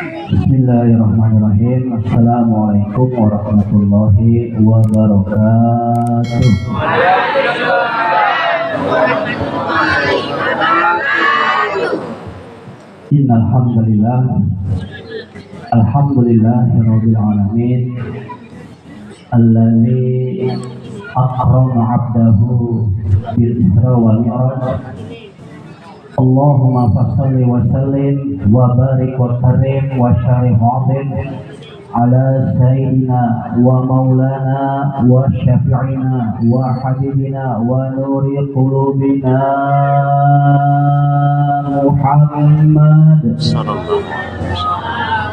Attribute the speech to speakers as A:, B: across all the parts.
A: Bismillahirrahmanirrahim. Assalamualaikum warahmatullahi wabarakatuh. Innal hamdalillah, alhamdulillahirabbil alamin, allazi akrama 'abdahu bil isra wal mi'raj. Allahumma fassalli wa sallim wa barik wa karim wa syarif 'azim ala sayyidina wa maulana wa syafi'ina wa habibina wa nuri qulubina Muhammad sallallahu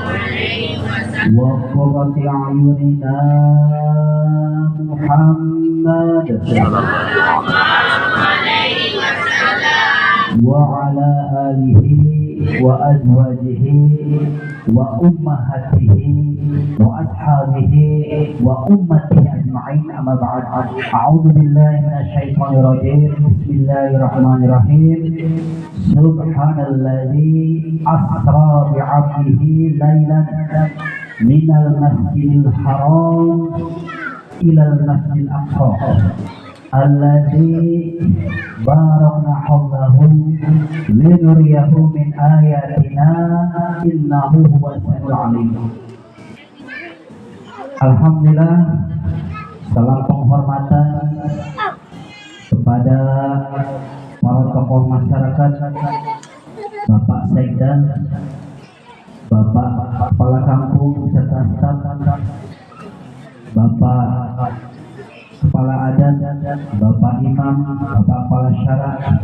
A: alaihi wasallam wa qurrati a'yunina Muhammad sallallahu alaihi wasallam wa ala alihi wa azwajihi wa ummahatihi wa ashabihi wa ummatihi ajma'in, amma ba'd. A'udzu billahi minasy syaithanir rajim. Bismillahirrahmanirrahim. Subhanalladzi asra bi 'abdihi lailan minal masjidil haram ilal masjidil aqsa alladzi barakna hawlahu linuriyahu min ayatina innahu huwas samiul alim. Alhamdulillah, salam penghormatan kepada para tokoh masyarakat, Bapak Sekda, Bapak Kepala Kampung serta staf, Bapak Kepala Adat, Bapak Imam, Bapak Kepala Syara,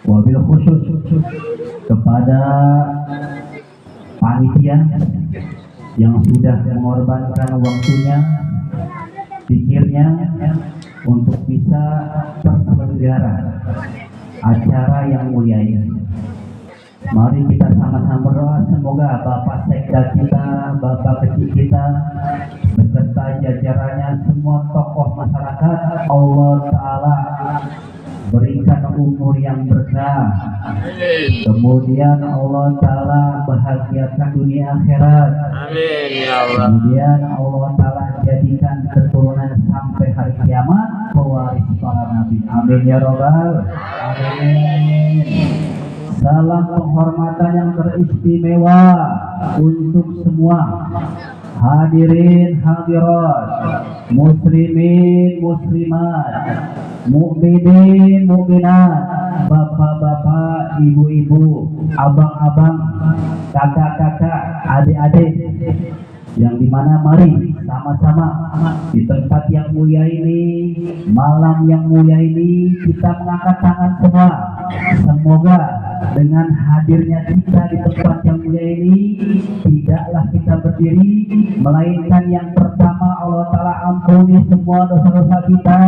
A: wabil khusus kepada panitia yang sudah mengorbankan waktunya, pikirnya untuk bisa terselenggara acara yang mulia ini. Mari kita sama-sama berdoa semoga Bapak Sekda kita, Bapak kecil kita, beserta jajarannya, semua tokoh masyarakat, Allah Ta'ala berikan umur yang berkah. Kemudian Allah Ta'ala bahagiakan dunia akhirat. Amin ya Allah. Kemudian Allah Ta'ala jadikan keturunan sampai hari kiamat pewaris para nabi. Amin ya Rabbal. Amin. Salam penghormatan yang teristimewa untuk semua hadirin hadirat, muslimin muslimat, mukminin mukminat, bapak-bapak, ibu-ibu, abang-abang, kakak-kakak, adik-adik, yang dimana mari sama-sama di tempat yang mulia ini, malam yang mulia ini, kita mengangkat tangan semua. Semoga dengan hadirnya kita di tempat yang mulia ini, tidaklah kita berdiri, melainkan yang pertama Allah Ta'ala ampuni semua dosa-dosa kita.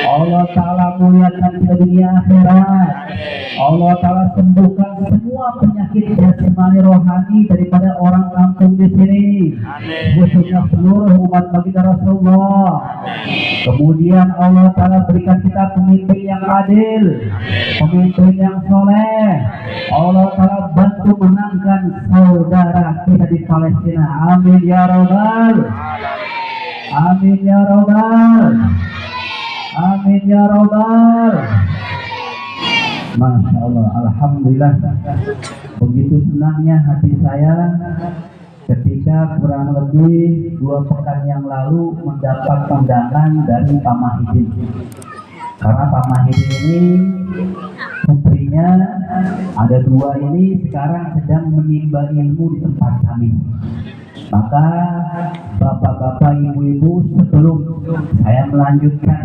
A: Allah Ta'ala muliakan kita dunia akhirat. Allah Ta'ala sembuhkan semua penyakit jasmani rohani daripada orang kampung di sini, khususnya seluruh umat baginda Rasulullah. Kemudian Allah Ta'ala berikan kita pemimpin yang adil, pemimpin yang soleh. Allah Ta'ala bantu menangkan saudara kita di Palestina. Amin ya Rabbal. Amin ya Rabbal. Amin ya Rabbal. Masya Allah, alhamdulillah. Begitu senangnya hati saya ketika kurang lebih 2 pekan yang lalu mendapat undangan dari Pak Mahidin. Karena Pak Mahidin ini putrinya ada 2 ini sekarang sedang menimba ilmu di tempat kami. Maka bapak-bapak, ibu-ibu, sebelum saya melanjutkan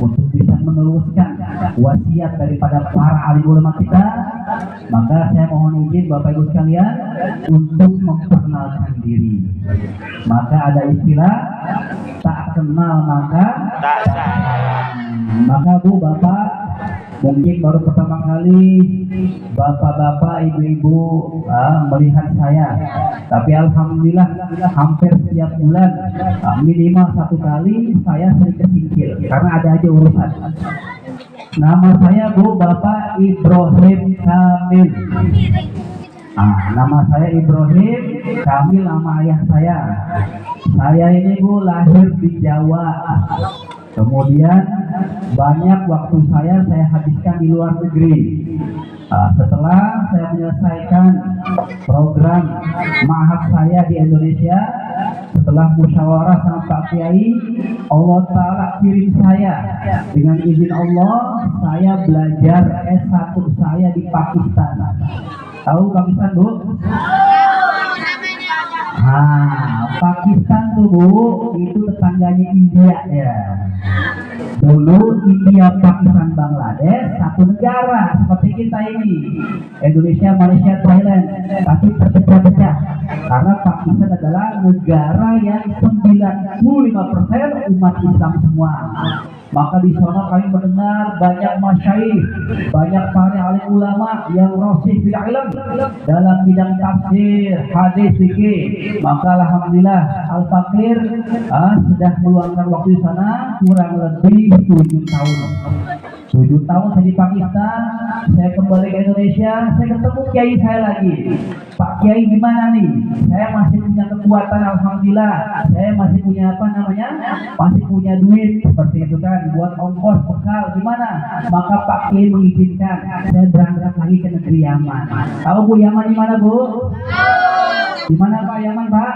A: untuk bisa meneruskan wasiat daripada para alim ulama kita, maka saya mohon izin Bapak Ibu sekalian untuk memperkenalkan diri. Maka ada istilah tak kenal maka tak sayang. Maka Bu, Bapak, mungkin baru pertama kali bapak-bapak, ibu-ibu melihat saya, tapi alhamdulillah hampir setiap bulan minimal 1 kali saya sering kesingkir karena ada aja urusan. Nama saya Bu Bapak Ibrahim Kamil. Nama saya Ibrahim, Kamil nama ayah saya. Saya ini Bu lahir di Jawa. Kemudian banyak waktu saya habiskan di luar negeri. Setelah saya menyelesaikan program mahad saya di Indonesia, setelah musyawarah sama Pak Kiai, Allah Ta'ala kirim saya. Dengan izin Allah, saya belajar S1 saya di Pakistan. Tahu Pakistan, Bu? Pakistan tuh Bu, itu tetangganya India ya. Dulu India, Pakistan, Bangladesh satu negara seperti kita ini, Indonesia, Malaysia, Thailand, tapi terpecah-pecah karena Pakistan adalah negara yang 95% umat Islam semua. Maka di sana kami mendengar banyak masyaikh, banyak para alim ulama yang rasih fil ilm dalam bidang tafsir, hadis, fikih. Maka alhamdulillah Al-Fakir sudah meluangkan waktu di sana kurang lebih 7 tahun. 7 tahun saya di Pakistan, saya kembali ke Indonesia, saya ketemu kiai saya lagi. Pak Kiai gimana nih? Saya masih punya kekuatan, alhamdulillah. Saya masih punya masih punya duit seperti itu kan, buat ongkos bekal gimana? Maka Pak Kiai mengizinkan saya berangkat lagi ke negeri Yaman. Tahu Bu Yaman di mana Bu? Di mana Pak Yaman Pak?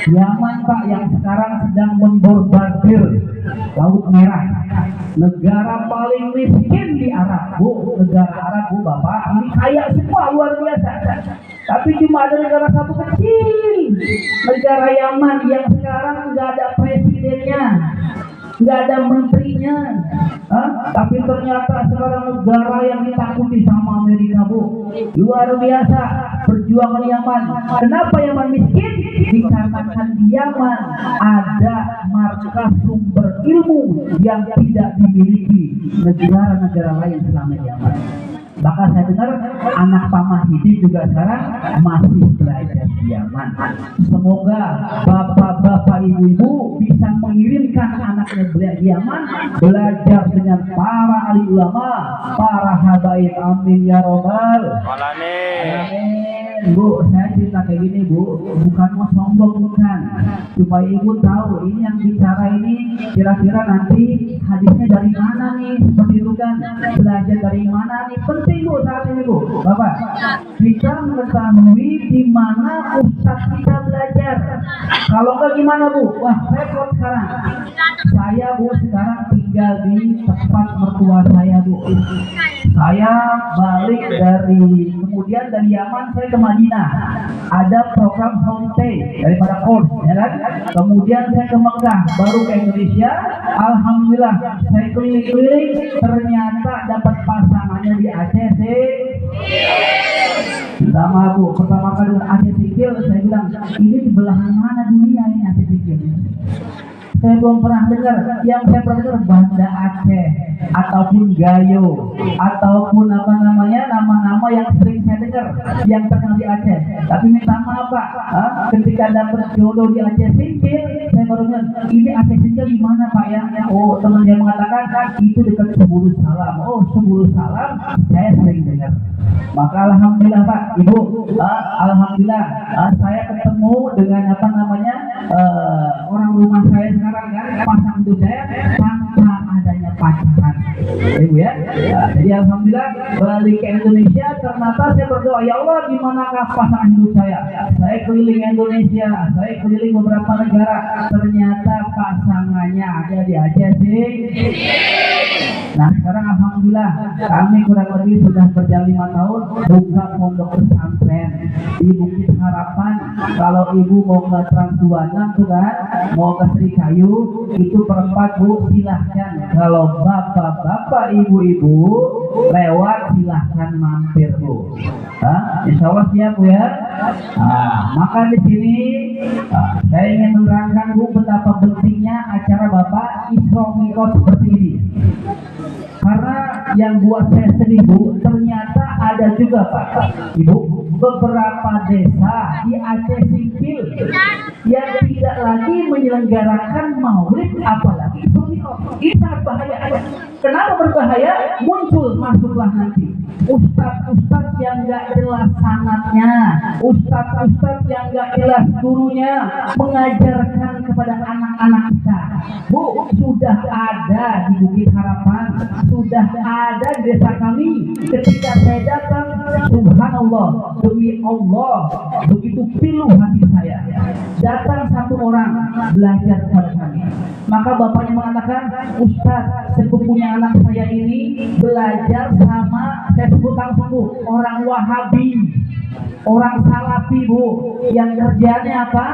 A: Yaman Pak yang sekarang sedang membombardir Laut Merah. Negara paling miskin di Arab Bu, negara Arab Bu Bapak, ini kaya semua luar biasa. Tapi cuma ada negara satu kecil, negara Yaman yang sekarang nggak ada presidennya, nggak ada menterinya, tapi ternyata sekarang negara yang ditakuti sama Amerika Bu, luar biasa perjuangan Yaman. Kenapa Yaman miskin? Dikarenakan di Yaman ada markas sumber ilmu yang tidak dimiliki negara-negara lain selama Yaman. Maka saya dengar anak Pak Mahidi juga sekarang masih belajar di Yaman. Semoga bapak-bapak ibu-ibu bisa mengirimkan anaknya belajar di Yaman, belajar dengan para ahli ulama, para habaib. Amin ya robbal alamin. Bu, saya cerita kayak gini Bu, bukan mau sombong, bukan, supaya ibu tahu ini yang bicara ini kira-kira nanti hadisnya dari mana nih, seperti itu kan, belajar dari mana nih, penting Bu saat ini Bu, Bapak, kita mengetahui di mana ustaz kita belajar. Kalau enggak gimana Bu? Wah repot sekarang. Saya Bu sekarang tinggal di tempat mertua saya Bu. Saya balik kemudian dari Yaman saya ke Madinah. Ada program homestay daripada kos, ya kan? Kemudian saya ke Mekah, baru ke Indonesia. Alhamdulillah saya keliling-keliling, ternyata dapat pasangannya di Aceh sih. Sama Bu, pertama kali Aceh Sikil, saya bilang ini di belahan mana dunia ini Aceh Sikil? Saya belum pernah dengar. Yang saya pernah dengar Banda Aceh ataupun Gayo ataupun nama-nama yang sering saya dengar yang terkenal di Aceh. Tapi minta maaf Pak, ketika dapat jodoh di Aceh Singkil, saya baru bilang ini Aceh Singkil di mana Pak ya? Oh teman saya mengatakan itu dekat Subulu Salam. Oh Subulu Salam saya sering dengar. Maka alhamdulillah Pak, Ibu, alhamdulillah saya ketemu dengan orang rumah saya sekarang kan, pasang itu saya tanpa adanya pacaran, Ibu ya. Jadi alhamdulillah balik ke Indonesia, ternyata saya berdoa ya Allah dimanakah pasangan hidup saya? Saya keliling Indonesia, saya keliling beberapa negara, ternyata pasangannya ada di Aceh sih. Nah sekarang alhamdulillah kami kurang lebih sudah berjalan 5 tahun buka pondok pesantren di Bukit Harapan. Kalau ibu mau ke Trans 26 tuh kan, mau ke Serikayu itu perempat Bu, silahkan. Kalau bapak-bapak ibu-ibu lewat silahkan mampir Bu. Insya Allah siap Bu ya. Maka di sini saya ingin menerangkan Bu betapa pentingnya acara Bapak Isra Mi'raj seperti ini. Karena yang buat saya sedih Bu, ternyata ada juga Pak Ibu beberapa desa di Aceh Singkil yang tidak lagi menyelenggarakan maulid, apalagi Isra Mi'raj. Ini sangat bahaya. Kenapa berbahaya? Muncul masuklah nanti ustadz yang gak jelas sanadnya, ustadz yang gak jelas gurunya mengajarkan kepada anak-anak kita. Bu, sudah ada di Bukit Harapan, sudah ada di desa kami. Ketika saya datang, subhanallah, demi Allah, begitu pilu hati saya. Datang satu orang belajar kepada kami. Maka bapaknya mengatakan, Ustadz, sepupunya anak saya ini belajar sama, saya sebut langsung Bu, orang Wahabi, orang Salafi Bu, yang kerjanya apa?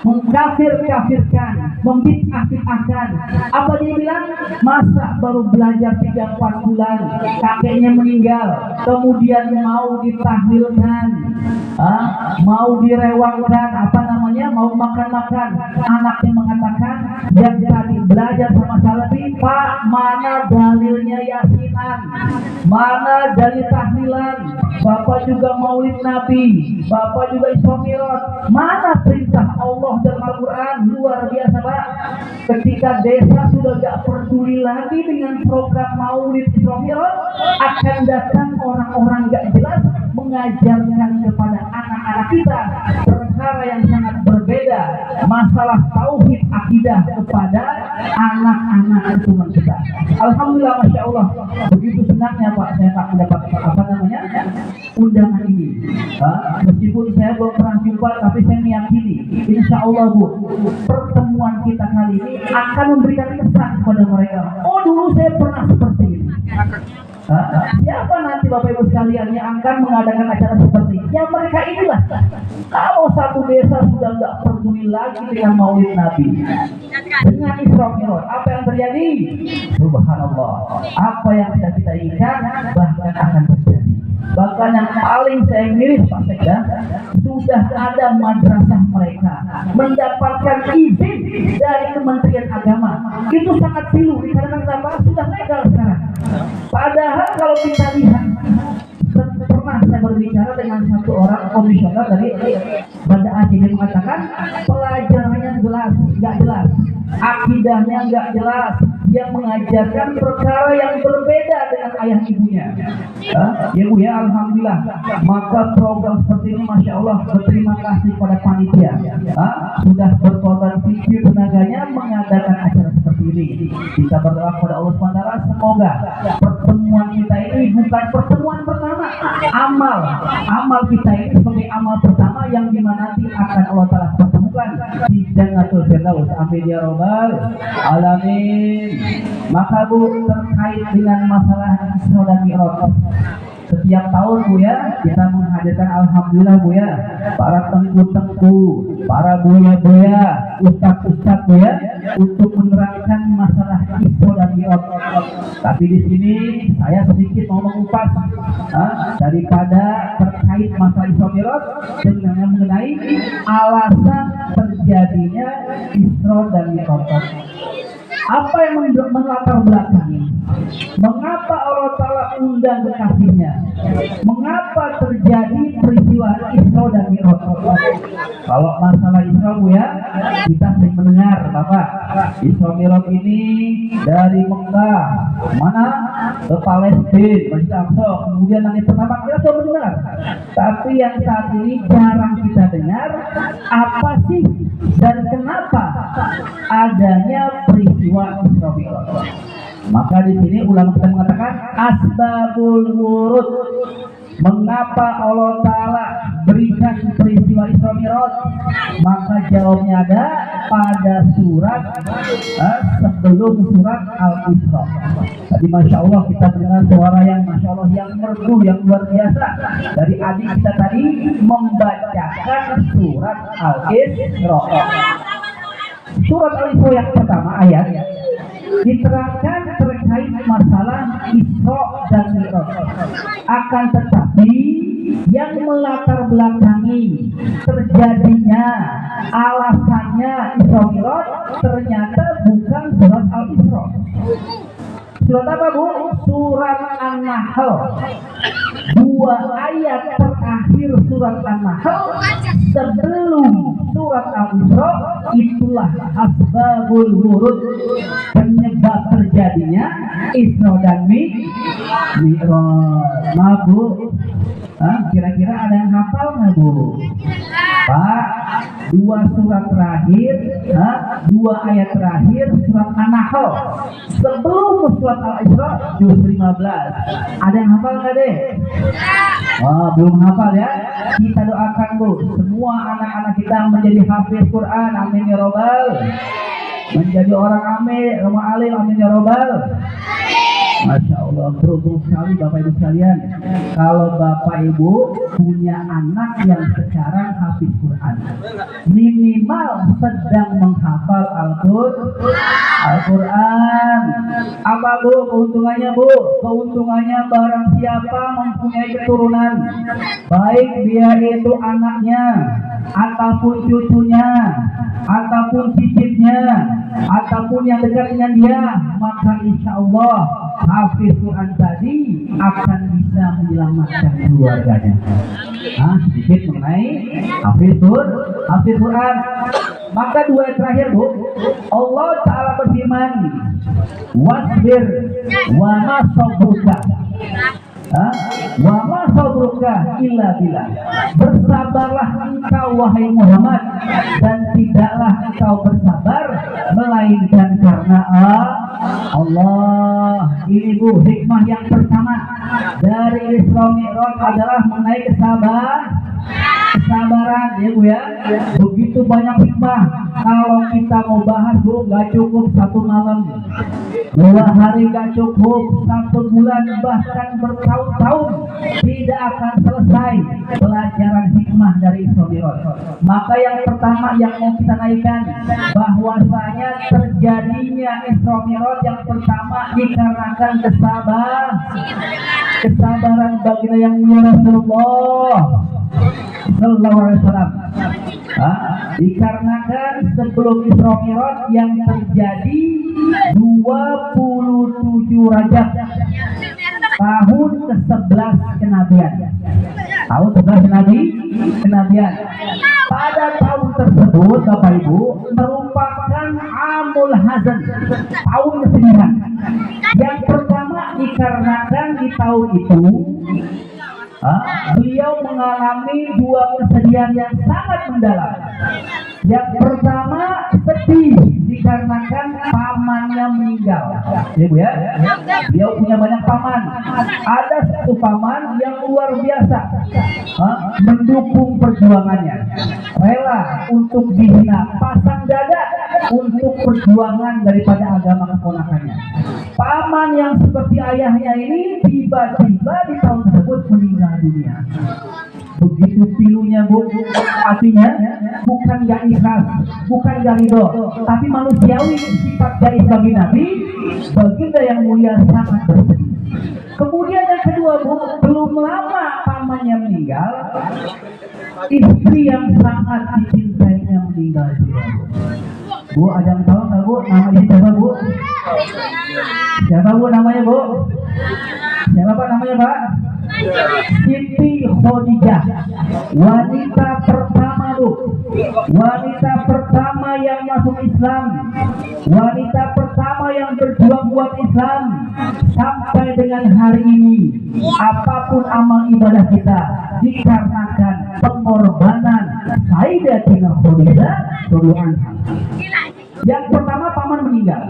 A: Mengkafir-kafirkan, membid'ah-bid'ahkan. Apa dia bilang? Masa baru belajar 3-4 bulan, kakeknya meninggal, kemudian mau ditahlilkan, mau direwangkan, apa namanya, mau makan-makan. Anaknya mengatakan, yang tadi belajar sama Salafi, Pak, mana dalilnya yasinan, mana dalil tahlilan, Bapak juga maulid Nabi, Bapak juga Isra Mi'raj, mana perintah Allah dalam Al-Quran? Luar biasa Pak. Ketika desa sudah gak peduli lagi dengan program maulid Isra Mi'raj, akan datang orang-orang gak jelas mengajarkan kepada anak-anak kita perkara yang sangat berbeda, masalah tauhid akidah kepada anak-anak keturunan kita. Alhamdulillah, masya Allah, begitu senangnya Pak saya tak mendapat apa namanya undangan ini. Meskipun saya belum pernah jumpa, tapi saya meyakini insya Allah Bu, pertemuan kita kali ini akan memberikan kesan kepada mereka. Oh, dulu saya pernah seperti ini. Siapa nanti Bapak Ibu sekalian yang akan mengadakan acara seperti ini? Ya mereka inilah. Kalau satu desa sudah nggak peduli lagi dengan maulid Nabi, dengan Isra Mi'raj, apa yang terjadi? Subhanallah, apa yang kita inginkan bahkan akan terjadi. Bahkan yang paling saya miris Pak Sekda, sudah ada madrasah mereka mendapatkan izin dari Kementerian Agama. Itu sangat pilu dikarenakan apa? Sudah legal sekarang. Padahal kalau kita lihat, pernah saya berbicara dengan satu orang komisioner dari Banda Aceh, dia mengatakan pelajarannya jelas, nggak jelas, akidahnya nggak jelas, dia mengajarkan perkara yang berbeda dengan ayah ibunya. Ya Bu ya, alhamdulillah. Maka program seperti ini, masya Allah, berterima kasih pada panitia. Sudah berkorban pikir tenaganya mengadakan acara seperti ini. Kita berdoa kepada Allah SWT, semoga pertemuan kita ini bukan pertemuan pertama. Amal kita ini sebagai amal pertama yang dimana nanti akan Allah Ta'ala pertemukan di Jannatul Firdaus. Amin ya Rabbal Alamin. Maka Bu, terkait dengan masalah Isra dan Mi'raj, setiap tahun Bu ya, kita menghadirkan alhamdulillah Bu ya, para tengku-tengku, para buya-buya, ustaz-ustaz Bu ya, untuk menerangkan masalah Isra dan Mi'raj. Tapi di sini saya sedikit mau mengupas daripada terkait masalah Isra Mi'raj dengan mengenai alasan terjadinya Isra dan Mi'raj. Apa yang melatar belakangi? Mengapa Allah Ta'ala undang kekasihnya? Mengapa terjadi peristiwa Isra dan Mi'raj? Kalau masalah Isra Bu ya, kita sering mendengar Bapak, Isra Mi'raj ini dari Mekah mana ke Palestina, Masjid Aqsa, kemudian langit pertama, kita sudah mendengar. Tapi yang saat ini jarang kita dengar, apa sih dan kenapa adanya peristiwa Isra Mi'raj? Maka di sini ulama kita mengatakan asbabul wurud. Mengapa Allah Ta'ala berikan peristiwa Isra Mi'raj? Maka jawabnya ada pada surat sebelum surat Al-Isra. Tadi Masya Allah kita mendengar suara yang Masya Allah yang merdu, yang luar biasa dari adik kita tadi membacakan surat Al-Isra. Surat Al-Isra yang pertama ayat diterangkan terkait masalah Isra dan Mi'raj. Akan tetapi yang melatar belakangi terjadinya alasannya Isra Mi'raj ternyata bukan surat Al-Isra. Surat apa Bu? Surat An-Nahl. 2 ayat terakhir surat An-Nahl sebelum surat Al-Isra itulah asbabul wurud, penyebab terjadinya Isra dan Mi'raj. Maaf Bu, kira-kira ada yang hafal nggak Bu? Pak, dua surat terakhir, dua ayat terakhir surat An-Nahl sebelum surat Al-Isra juz 15. Ada yang hafal nggak deh? Oh, belum hafal ya? Kita doakan Bu, semua anak-anak kita menjadi hafiz Quran, amin ya robbal. Menjadi orang alim, amin ya robbal. Masya Allah, beruntung sekali Bapak Ibu sekalian kalau Bapak Ibu punya anak yang sekarang hafiz Quran, minimal sedang menghafal Al-Quran. Apa Bu keuntungannya Bu? Keuntungannya barang siapa mempunyai keturunan, baik dia itu anaknya ataupun cucunya ataupun cicitnya ataupun yang dekat dengan dia, maka insya Allah hafiz Quran tadi akan bisa menyelamatkan keluarganya. Sedikit mengenai hafiz Quran. Maka dua yang terakhir Bu, Allah Ta'ala berfirman, wasbir wa ma sabruka wa ma sabruka illa billah. Bersabarlah engkau wahai Muhammad, dan tidaklah engkau bersabar melainkan karena Allah. Ini Bu, hikmah yang pertama dari Isra Mi'raj adalah mengenai kesabaran ya Bu ya. Begitu banyak hikmah. Kalau kita mau bahas Bu, nggak cukup satu malam, 2 hari nggak cukup, 1 bulan, bahkan bertahun-tahun tidak akan selesai pelajaran hikmah dari Isra Mi'raj. Maka yang pertama yang mau kita naikkan, bahwasanya terjadinya Isra Mi'raj yang pertama dikarenakan kesabaran baginda yang mulia Rasulullah Sallallahu Alaihi Wasallam. Dikarenakan sebelum Isra Mi'raj yang terjadi 27 Rajab tahun ke-11 kenabian. Tahun 11 kenabian. Pada tahun tersebut Bapak Ibu merupakan amul hazan, tahun kesedihan. Yang pertama dikarenakan di tahun itu beliau mengalami 2 kesedihan yang sangat mendalam. Yang pertama sedih dikarenakan pamannya meninggal. Ya Bu ya. Beliau punya banyak paman. Ada satu paman yang luar biasa mendukung perjuangannya, rela untuk dihina, pasang dada untuk perjuangan daripada agama keponakannya. Paman yang seperti ayahnya ini tiba-tiba di tahun tersebut meninggal dunia. Begitu pilunya Bu, artinya bukan gak ikhlas, bukan gak ridho, tapi manusiawi sifat dari bagi Nabi, baginda yang mulia sangat bersedih. Kemudian yang kedua Bu, belum lama pamannya meninggal, istri yang sangat dicintainya meninggal juga. Bu, ada yang tahu nggak Bu nama istri siapa Bu? Siapa Bu namanya Bu? Siapa Pak namanya Pak? Siti Khadijah, wanita pertama Bu, wanita pertama yang masuk Islam, wanita pertama yang berjuang buat Islam. Sampai dengan hari ini apapun amal ibadah kita dikarenakan pengorbanan Sayyidatina Khadijah radhiyallahu anha. Yang pertama paman meninggal.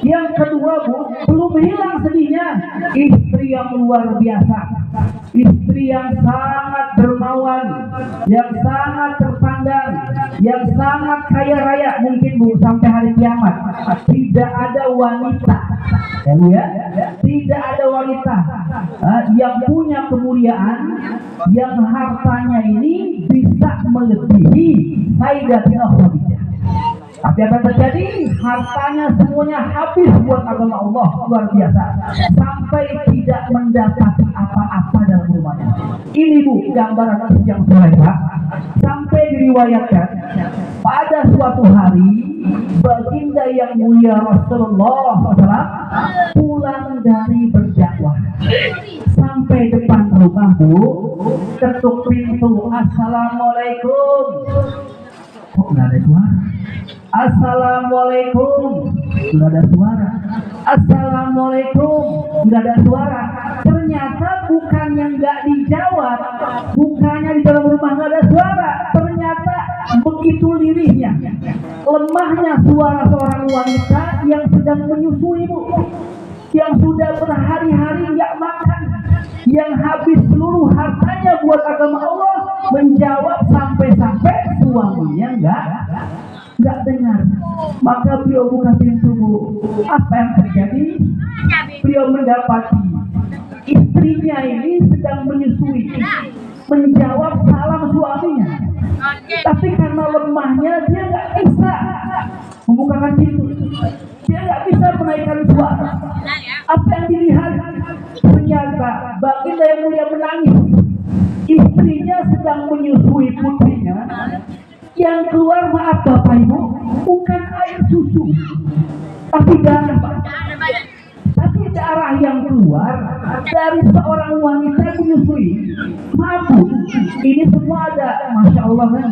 A: Yang kedua Bu, belum hilang sedihnya, istri yang luar biasa, istri yang sangat dermawan, yang sangat terpandang, yang sangat kaya raya. Mungkin Bu sampai hari kiamat tidak ada wanita ya Bu ya, tidak ada wanita yang punya kemuliaan, yang hartanya ini bisa melebihi Sayyidatina Khadijah. Tapi apa terjadi? Hartanya semuanya habis buat agama Allah, luar biasa, sampai tidak mendapati apa-apa dalam rumahnya. Ini Bu gambaran yang soleh Pak. Sampai diriwayatkan pada suatu hari baginda yang mulia Rasulullah SAW pulang dari berdakwah, sampai depan rumah Bu, ketuk pintu, assalamualaikum. Kok nggak ada suara? Assalamualaikum, nggak ada suara. Assalamualaikum, nggak ada suara. Ternyata bukan yang nggak dijawab, bukannya di dalam rumah nggak ada suara. Ternyata begitu lirihnya, lemahnya suara seorang wanita yang sedang menyusui, Bu, yang sudah berhari-hari nggak makan, yang habis seluruh hartanya buat agama Allah, menjawab sampai-sampai suaminya nggak dengar. Maka beliau buka pintu, Bu. Apa yang terjadi? Beliau mendapati istrinya ini sedang menyusui, menjawab salam suaminya, tapi karena lemahnya dia nggak bisa membukakan pintu, dia nggak bisa menaikkan suara. Apa yang dilihat? Ternyata baginda yang mulia menangis. Istrinya sedang menyusui putrinya. Yang keluar, maaf Bapak Ibu, bukan air susu, tapi darah, Pak. Tapi darah yang keluar dari seorang wanita menyusui. Maaf Bu, ini semua ada, Masya Allah kan?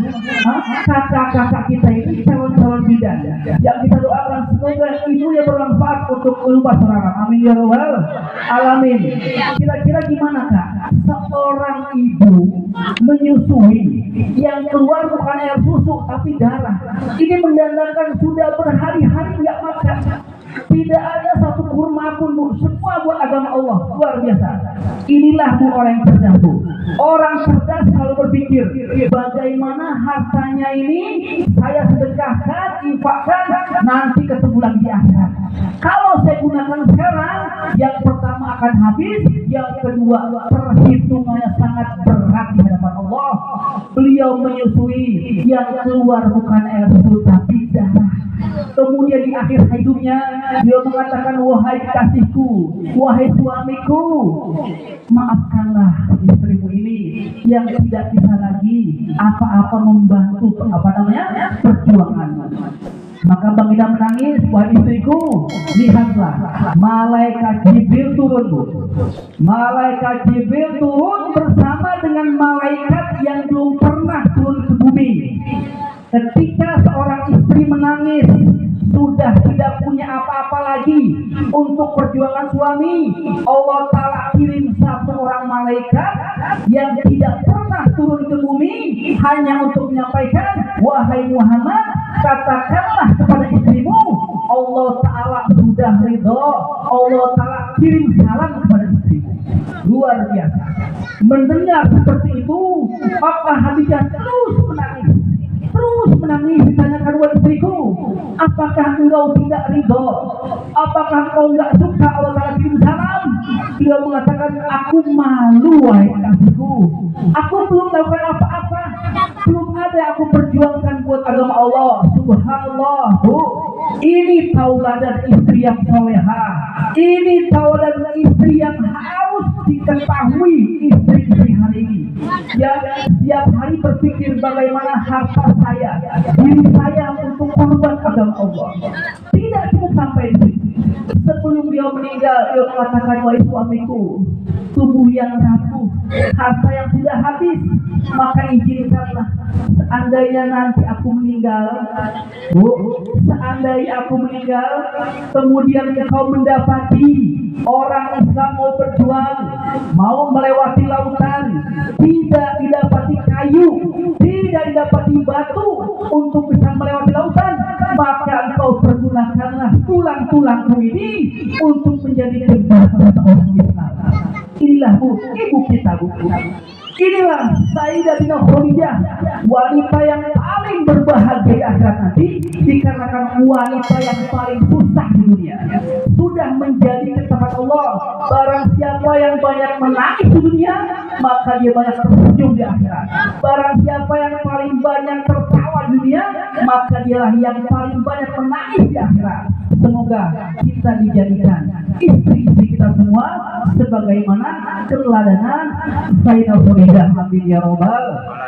A: Kakak-kakak kita ini calon-calon bidan yang kita doakan semoga ibunya bermanfaat untuk kehidupan seorang. Amin ya rabbal alamin. Kira-kira gimana Kak? Seorang ibu menyusui yang keluar bukan air susu tapi darah. Ini mendandakan sudah berhari-hari nggak makan. Tidak ada satu kurma pun, Bu. Semua buat agama Allah. Luar biasa. Inilah Bu orang yang cerdas, Bu. Orang cerdas selalu berpikir bagaimana hartanya ini saya sedekahkan, infakkan, nanti ketemu lagi di akhirat. Kalau saya gunakan sekarang, yang pertama akan habis, yang kedua perhitungannya sangat berat di hadapan Allah. Beliau menyusui yang keluar bukan air susu tapi darah. Kemudian di akhir hidupnya dia mengatakan, wahai kekasihku, wahai suamiku, maafkanlah istrimu ini yang tidak bisa lagi apa-apa membantu perjuanganmu. Maka baginda menangis, wahai istriku, lihatlah malaikat Jibril turun, Bu. Malaikat Jibril turun bersama dengan malaikat yang belum pernah turun ke bumi. Ketika seorang istri menangis, sudah tidak punya apa-apa lagi untuk perjuangan suami, Allah Ta'ala kirim satu orang malaikat yang tidak pernah turun ke bumi hanya untuk menyampaikan, wahai Muhammad, katakanlah kepada istrimu, Allah Ta'ala sudah ridho, Allah Ta'ala kirim salam kepada istrimu. Luar biasa. Mendengar seperti itu, maka Khadijah terus menangis, ditanyakan, wahai istriku, apakah engkau tidak ridho? Apakah engkau tidak suka Allah Ta'ala kirim salam? Beliau mengatakan, aku malu wahai kekasihku, aku belum melakukan apa-apa, belum ada yang aku perjuangkan buat agama Allah. Subhanallah, Bu. Ini tauladan istri yang soleha, ini tauladan istri yang harus diketahui istri-istri hari ini, yang setiap hari berpikir bagaimana harta saya, diri saya untuk korban agama Allah. Tidak cukup sampai di situ. Sebelum dia meninggal, dia mengatakan, wahai suamiku, tubuh yang rapuh, harta yang sudah habis, maka izinkanlah, seandainya nanti aku meninggal, Bu, seandainya aku meninggal, kemudian engkau mendapati orang Islam mau berjuang, mau melewati lautan, tidak didapati kayu, tidak didapati batu untuk bisa melewati lautan, maka engkau pergunakanlah tulang-tulangmu ini untuk menjadi jembatan orang Islam. Inilah Bu, ibu kita, Bu. Inilah Sayyidatina Khadijah, wanita yang paling berbahagia di akhirat nanti, dikarenakan wanita yang paling susah di dunia sudah menjadi kesabaran Allah. Barang siapa yang banyak menangis di dunia, maka dia banyak tersenyum di akhirat. Barang siapa yang paling banyak tertawa di dunia, maka dialah yang paling banyak menangis di akhirat. Semoga kita dijadikan istri-istri kita semua sebagaimana keteladanan Sayyidah Khadiijah, amin ya robbal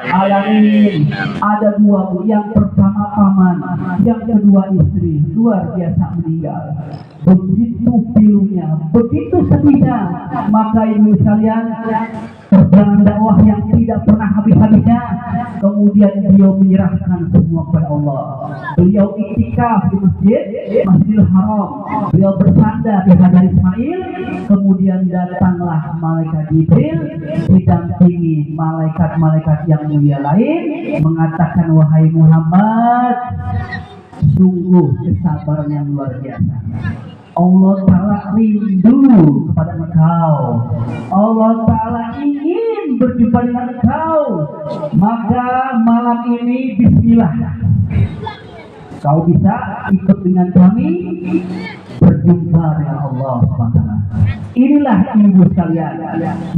A: alamin. Ada dua, Bu. Yang pertama paman, yang kedua istri. Luar biasa meninggal. Begitu pilunya, begitu sedihnya. Maka ibu sekalian, perjalanan dakwah yang tidak pernah habis-habisnya. Kemudian beliau menyerahkan semua kepada Allah. Beliau iktikaf di Masjidil Haram. Beliau bersandar di Hajar Ismail. Kemudian datanglah malaikat Jibril didampingi malaikat-malaikat yang mulia lain, mengatakan, wahai Muhammad, sungguh kesabaran yang luar biasa. Allah Ta'ala rindu kepada engkau. Allah Ta'ala ingin berjumpa dengan engkau. Maka malam ini bismillah, kau bisa ikut dengan kami berjumpa dengan Allah SWT. Inilah ibu sekalian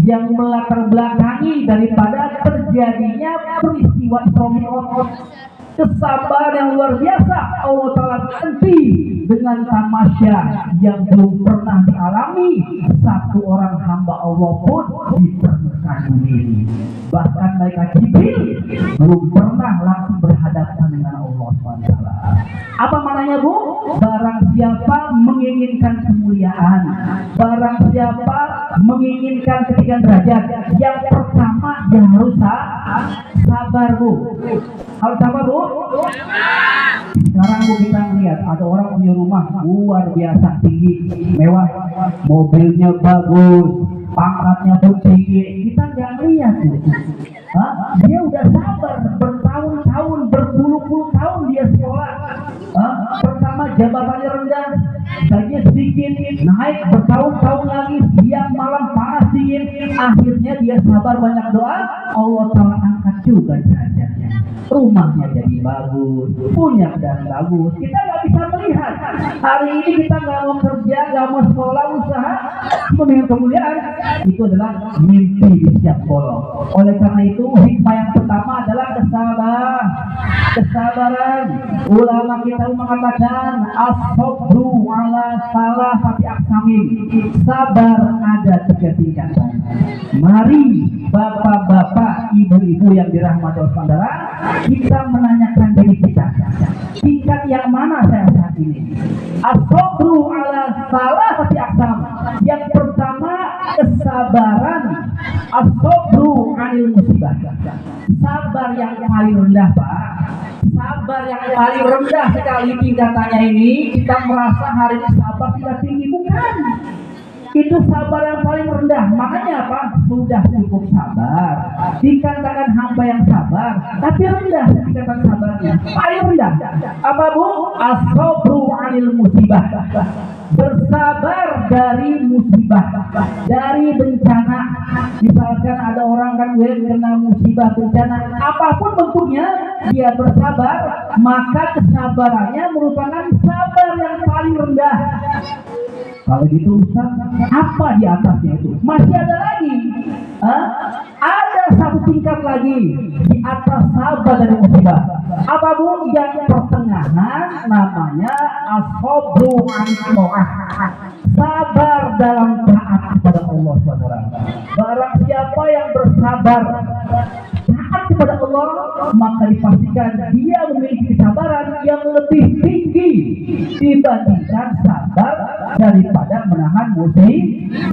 A: yang melatar belakangi daripada terjadinya peristiwa Isra Mi'raj. Kesabaran yang luar biasa Allah Ta'ala ganti dengan tamasya yang belum pernah dialami satu orang hamba Allah pun di permukaan bumi ini. Bahkan mereka Jibril belum pernah langsung berhadapan dengan Allah SWT. Apa maknanya, Bu? Barang siapa menginginkan kemuliaan, barang siapa menginginkan ketinggian derajat, yang pertama dia harus sabar, Bu. Harus sabar, Bu. Sekarang, Bu, kita melihat ada orang punya rumah luar biasa tinggi, mewah, mobilnya bagus, pangkatnya pun tinggi. Kita nggak lihat, Bu. Dia udah sabar bertahun-tahun, berpuluh-puluh tahun dia sekolah. Pertama jabatannya rendah, gajinya sedikit, naik bertahun-tahun lagi, siang malam panas dingin. Akhirnya dia sabar, banyak doa, Allah Ta'ala angkat juga derajatnya. Rumahnya jadi bagus, punya kendaraan bagus. Kita nggak bisa melihat. Hari ini kita nggak mau kerja, nggak mau sekolah, usaha, memiliki kemuliaan. Itu adalah mimpi di siap bolong. Oleh karena itu, hikmah yang pertama adalah kesabaran. Ulama kita mengatakan as-sabru ala salafati aqsamin. Sabar ada 3 tingkatan. Mari bapak-bapak, ibu-ibu yang dirahmati Allah Saudara, kita menanyakan diri kita, tingkat yang mana saya saat ini? As-sabru ala salafati aqsam. Yang pertama kesabaran, as-sabru anil musibah. Sabar yang paling rendah, Pak. Sabar yang paling rendah sekali tingkatannya ini. Kita merasa hari ini sabar tidak tinggi, bukan. Itu sabar yang paling rendah. Makanya apa? Sudah cukup sabar, dikatakan hamba yang sabar, tapi rendah dikatakan sabarnya paling rendah. Apa, Bu? As-sabru anil musibah. Bersabar dari musibah, dari bencana. Misalkan ada orang kan kena musibah bencana, apapun bentuknya, dia bersabar, maka kesabarannya merupakan sabar yang paling rendah. Kalau gitu Ustaz, apa di atasnya itu? Masih ada lagi. Ada satu tingkat lagi di atas sabar dari musibah. Apa, Bu? Yang pertengahan namanya as-sabru 'anil sabar dalam taat kepada Allah SWT. Barang siapa yang bersabar taat kepada Allah, maka dipastikan dia memiliki kesabaran yang lebih tinggi dibandingkan sabar daripada menahan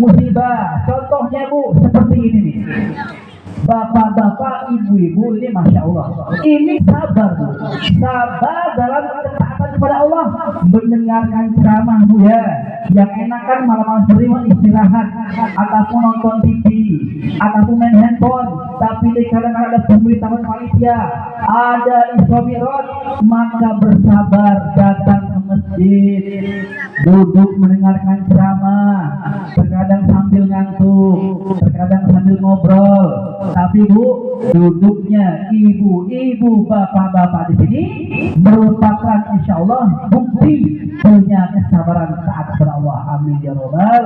A: musibah. Contohnya, Bu, seperti ini nih. Bapak-bapak, ibu-ibu ini Masya Allah, ini sabar, Bu. Sabar dalam ketaatan kepada Allah, mendengarkan ceramah, Bu, ya. Yang enak kan malam-malam sering istirahat, ataupun nonton TV, ataupun main handphone. Tapi kadang-kadang ada pemberitahuan panitia, ada Isra Mi'raj, maka bersabar datang ke masjid, duduk mendengarkan ceramah, terkadang sambil ngantuk, terkadang sambil ngobrol. Tapi, Bu, duduknya ibu-ibu, bapak-bapak di sini merupakan insya Allah bukti punya kesabaran taat kepada Allah. Amin ya robbal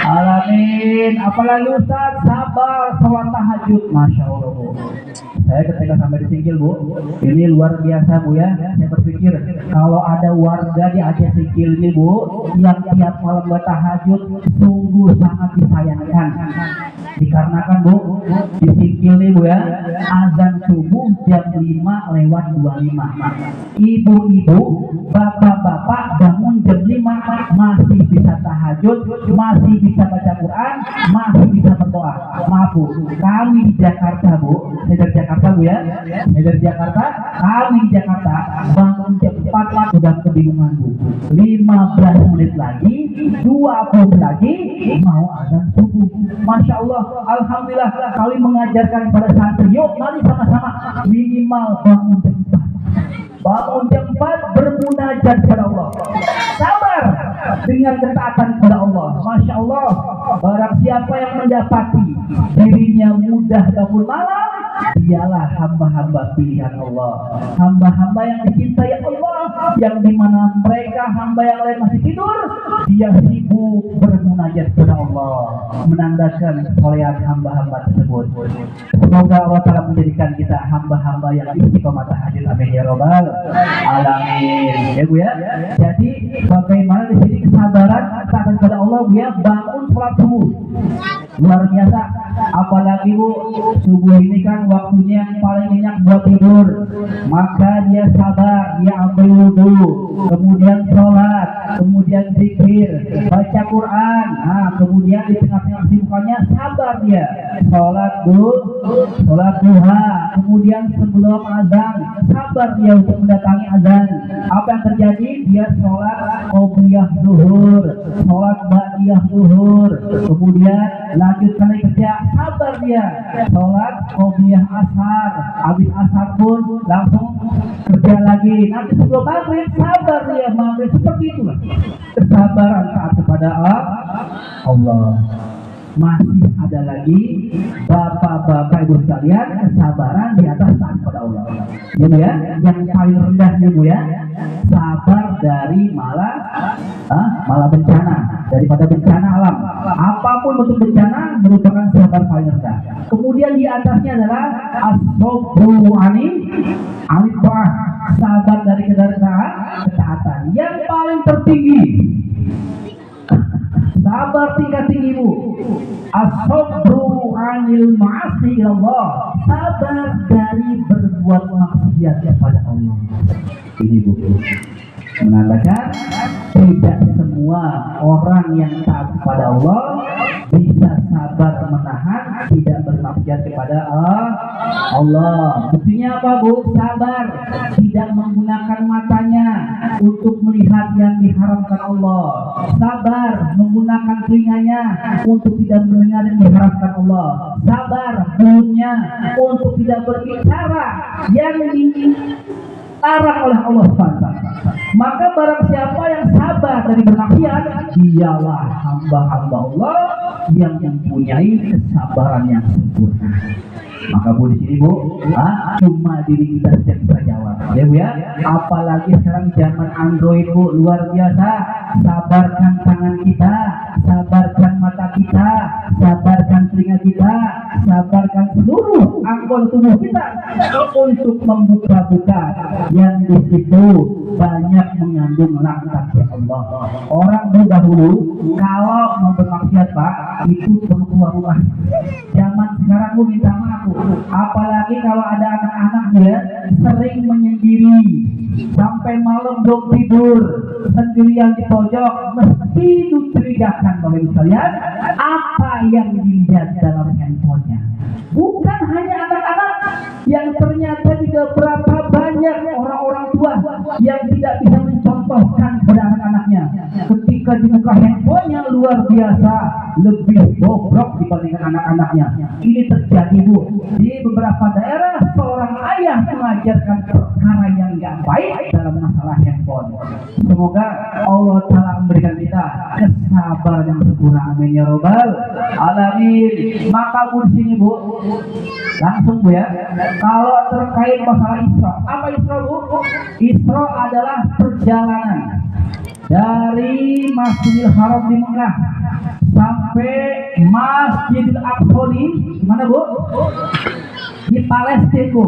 A: alamin. Apalagi Ustaz sabar sholat tahajud, masya Allah Bu. Saya ketika sampai di Singkil Bu, ini luar biasa Bu ya. Saya berpikir kalau ada warga di Aceh Singkil ini Bu yang tiap malam bertahajud, sungguh sangat disayangkan. Dikarenakan Bu, di Singkil ini Bu ya, azan subuh jam 5:25. Ibu-ibu, bapak-bapak bangun jam 5 masih bisa tahajud, masih bisa baca Quran, masih bisa berdoa. Maaf Bu, kami di Jakarta Bu, saya dari Jakarta Bu ya, saya dari Jakarta, kami di Jakarta bangun jam 4 sudah kebingungan Bu. 15 menit lagi, 20 lagi mau azan subuh. Masya Allah, alhamdulillah kami mengajarkan kepada santri, yuk mari sama-sama minimal bangun jam 4. Bangun jam 4 bermunajat kepada Allah. Sabar dengan ketaatan kepada Allah. Masya Allah, barang siapa yang mendapati dirinya mudah bangun malam, dialah hamba-hamba pilihan Allah, hamba-hamba yang dicintai Allah, yang dimana mereka hamba yang lain masih tidur, dia sibuk bermunajat kepada Allah, menandakan kesolehan hamba-hamba tersebut. Semoga Allah Ta'ala menjadikan kita hamba-hamba yang istiqomah tahajud. Amin ya robbal alamin. Ya Bu ya. Jadi bagaimana di sini kesabaran taat kepada Allah Bu ya, bangun sholat subuh. Luar biasa. Apalagi Bu, subuh ini kan waktunya yang paling enak buat tidur. Maka dia sabar, dia ambil wudhu, kemudian sholat, kemudian zikir, baca Quran. Nah, kemudian di tengah-tengah kesibukannya sabar dia sholat dulu, sholat duha, kemudian sebelum azan sabar dia untuk mendatangi azan. Apa yang terjadi? Dia sholat qobliyah zuhur, sholat ba'diyah zuhur, kemudian lanjut kali kerja, sabar dia sholat qobliyah ashar, habis ashar pun langsung kerja lagi. Nanti sebelum maghrib sabar dia maghrib. Seperti itulah kesabaran taat kepada Allah. Masih ada lagi bapak-bapak ibu sekalian, kesabaran di atas taat kepada Allah. Ya Bu ya, yang paling rendah ya Bu ya, sabar dari malah bencana, daripada bencana alam. Apapun bentuk bencana merupakan sabar paling rendah. Kemudian di atasnya adalah as-sabru anil ta'ah, sabar dari ketaatan. Yang paling tertinggi, sabar tingkat tinggi Bu, as-sabru anil ma'asi Allah, sabar dari berbuat maksiat kepada Allah. Ini Bu, menandakan tidak semua orang yang taat kepada Allah bisa sabar menahan tidak bermaksiat kepada Allah. Buktinya apa Bu? Sabar tidak menggunakan matanya untuk melihat yang diharamkan Allah. Sabar menggunakan telinganya untuk tidak mendengar yang diharamkan Allah. Sabar mulutnya untuk tidak berbicara yang dilarang oleh Allah SWT. Maka barang siapa yang sabar dari bermaksiat, dialah hamba-hamba Allah yang mempunyai kesabaran yang sempurna. Maka Bu di sini Bu, cuma diri kita saja bisa jawab. Ya Bu ya, apalagi sekarang zaman Android Bu, luar biasa. Sabarkan tangan kita, sabarkan mata kita, sabarkan telinga kita, sabarkan seluruh anggota tubuh kita untuk membuka-buka yang di situ banyak mengandung laknat ya Allah. Orang dahulu kalau mau bermaksiat Pak, itu perlu keluar rumah. Zaman sekarang Bu minta maaf Bu, apalagi kalau ada anak-anak dia sering menyendiri sampai malam belum tidur, sendirian di pojok, mesti dicurigakan oleh sekalian apa yang dilihat dalam handphonenya. Bukan hanya anak-anak, yang ternyata juga berapa banyak orang-orang tua yang tidak bisa mencontoh contohkan kepada anak-anaknya. Ketika dibuka handphonenya luar biasa, lebih bobrok dibandingkan anak-anaknya. Ini terjadi Bu di beberapa daerah. Seorang ayah mengajarkan perkara yang nggak baik dalam masalah handphone. Semoga Allah Ta'ala memberikan kita kesabaran yang sempurna. Amin ya robbal alamin. Maka Bu di sini Bu, langsung Bu ya. Kalau terkait masalah Isra, apa Isra Bu? Isra adalah perjalanan dari Masjidil Haram di Mekah sampai Masjidil Aqsa di mana Bu? Di Palestina Bu.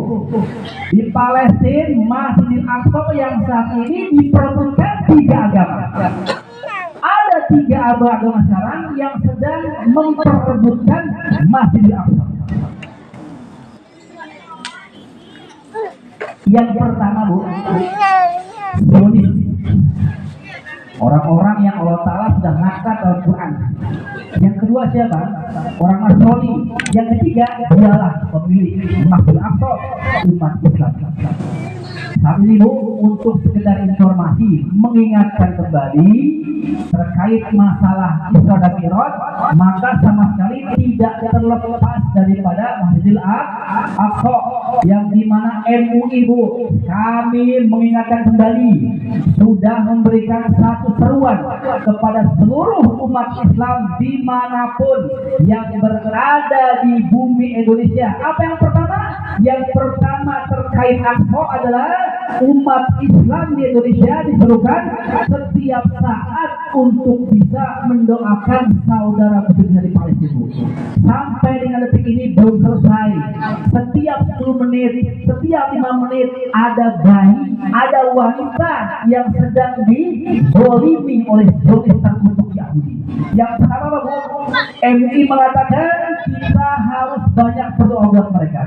A: Di Palestina Masjidil Aqsa yang saat ini diperebutkan 3 agama. Ada 3 agama sekarang yang sedang memperebutkan Masjidil Aqsa. Yang pertama Bu, Zionis. Orang-orang yang Allah Ta'ala sudah ngangkat dalam Quran. Yang kedua siapa? Orang Nasrani. Yang ketiga dialah pemilik Masjidil Aqsa, umat Islam. Saat ini Bu, untuk sekedar informasi, mengingatkan kembali terkait masalah Isra dan Mi'raj, maka sama sekali tidak terlepas daripada Masjidil Aqsa, yang dimana MUI Bu, kami mengingatkan kembali, sudah memberikan satu seruan kepada seluruh umat Islam dimanapun yang berada di bumi Indonesia. Apa yang pertama? Yang pertama terkait Aqsa adalah umat Islam di Indonesia diserukan setiap saat untuk bisa mendoakan saudara muslim di Palestina. Sampai dengan detik ini belum selesai. Setiap 10 menit, setiap 5 menit ada bayi, ada wanita yang sedang dizolimi oleh zolis terkutuk Yahudi. Yang pertama Bu, MUI mengatakan kita harus banyak berdoa buat mereka.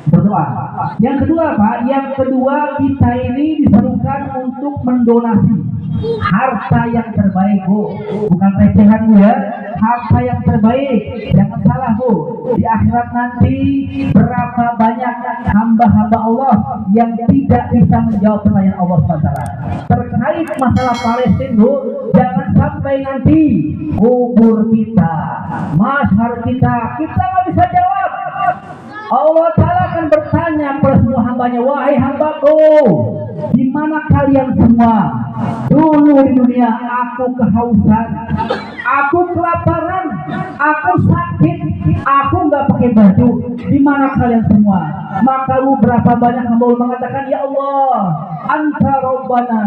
A: Berdoa. Yang kedua Pak, yang kedua kita ini diserukan untuk mendonasi harta yang terbaik Bu, bukan recehan Bu ya, harta yang terbaik. Jangan salah Bu, di akhirat nanti berapa banyak hamba-hamba Allah yang tidak bisa menjawab pertanyaan Allah SWT terkait masalah Palestina Bu. Jangan sampai nanti kubur kita, masyhar kita nggak bisa jawab. Allah Ta'ala akan bertanya kepada semua hambanya, wahai hambaku, di mana kalian semua? Dulu di dunia aku kehausan, aku kelaparan, aku sakit, aku nggak pakai baju. Di mana kalian semua? Maka berapa banyak hamba mengatakan, ya Allah, Anta Rabbana,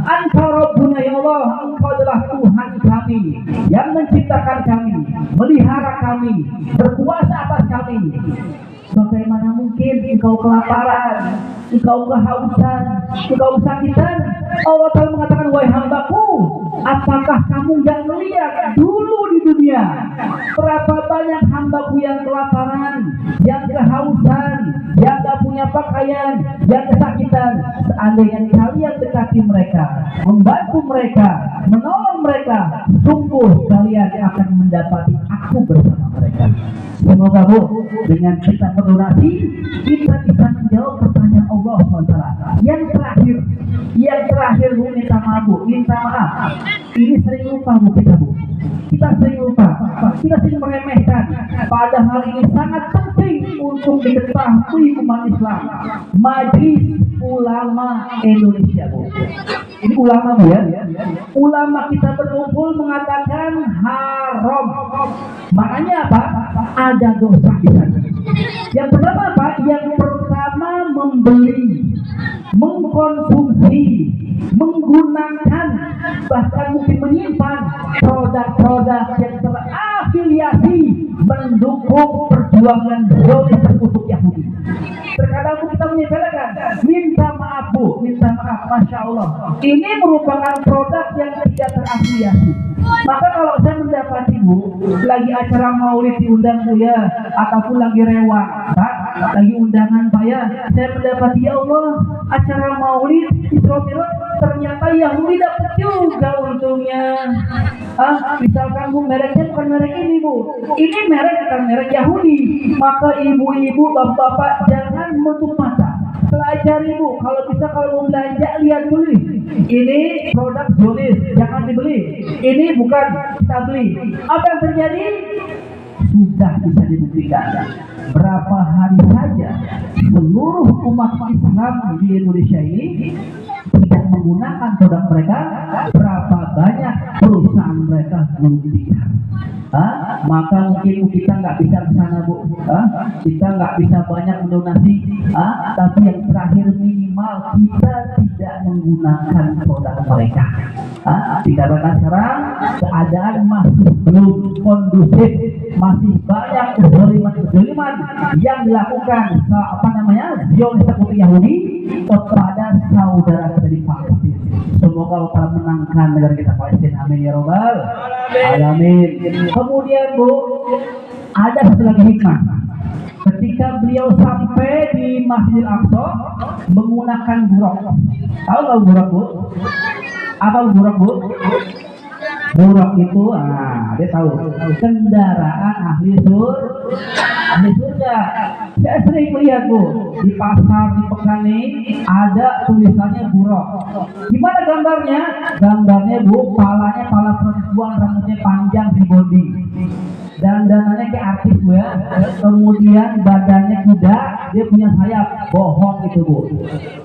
A: Anta Rabbuna, ya Allah, Engkau adalah Tuhan kami yang menciptakan kami, melihara kami, berkuasa atas kami. Bagaimana mungkin engkau kelaparan, engkau kehausan, engkau kesakitan? Allah Ta'ala mengatakan, wahai hambaku, apakah kamu nggak melihat dulu di dunia berapa banyak hambaku yang kelaparan, yang kehausan, yang gak punya pakaian, yang kesakitan? Seandainya kalian dekati mereka, membantu mereka, menolong mereka, sungguh kalian akan mendapati aku bersama mereka. Semoga Bu, dengan kita berdonasi, kita bisa menjawab pertanyaan Allah SWT. Yang terakhir Bu, minta maaf Bu, minta maaf. Ini sering lupa Bu kita Bu. Kita sering lupa, kita sering meremehkan. Padahal ini sangat penting untuk diketahui umat Islam. Majelis Ulama Indonesia Bu. Ini ulama Bu ya. Ulama kita berkumpul mengatakan haram. Maknanya apa? Ada dosa di sana. Yang pertama apa? Yang pertama membeli, mengkonsumsi, menggunakan, bahkan mungkin menyimpan produk-produk yang terafiliasi mendukung perjuangan zolis terkutuk Yahudi. Terkadang kita menyepelekan, minta maaf Bu, minta maaf, Masya Allah, ini merupakan produk yang tidak terafiliasi. Maka kalau saya mendapati Bu, lagi acara maulid diundang Bu ya, ataupun lagi rewang Pak, lagi undangan Pak ya, saya mendapati ya Allah, acara maulid Isra Mi'raj ternyata Yahudi dapat juga untungnya. Misalkan Bu, mereknya bukan merek ini Bu, ini merek bukan merek Yahudi. Maka ibu-ibu, bapak-bapak jangan menutup mata Pelajari Bu, kalau bisa kalau mau belanja lihat dulu. Ini produk Jonis, jangan dibeli. Ini bukan kita beli. Apa yang terjadi? Sudah bisa dibuktikan. Berapa hari saja seluruh umat Islam di Indonesia ini tidak menggunakan produk mereka, berapa banyak perusahaan mereka merugikan. Maka mungkin kita nggak bisa ke sana Bu, kita nggak bisa banyak mendonasi, tapi yang terakhir minimal kita tidak menggunakan produk mereka. Dikarenakan sekarang keadaan masih belum kondusif, masih banyak kezaliman yang dilakukan Zionis sekutu Yahudi kepada saudara kita di Palestina. Semoga Allah menangkan negara kita Palestina. Amin ya robbal alamin. Kemudian Bu, ada satu lagi hikmah. Ketika beliau sampai di Masjidil Aqsa menggunakan buraq. Tahu nggak buraq Bu? Apa buraq Bu? Buraq itu, dia tahu, kendaraan ahli surga. Saya sering melihat Bu, di pasar di Pekani ada tulisannya buraq. Gimana gambarnya? Gambarnya Bu, palanya pala perempuan, rambutnya panjang di body. Dan dananya kayak artis Bu ya. Kemudian badannya kuda, dia punya sayap. Bohong itu Bu.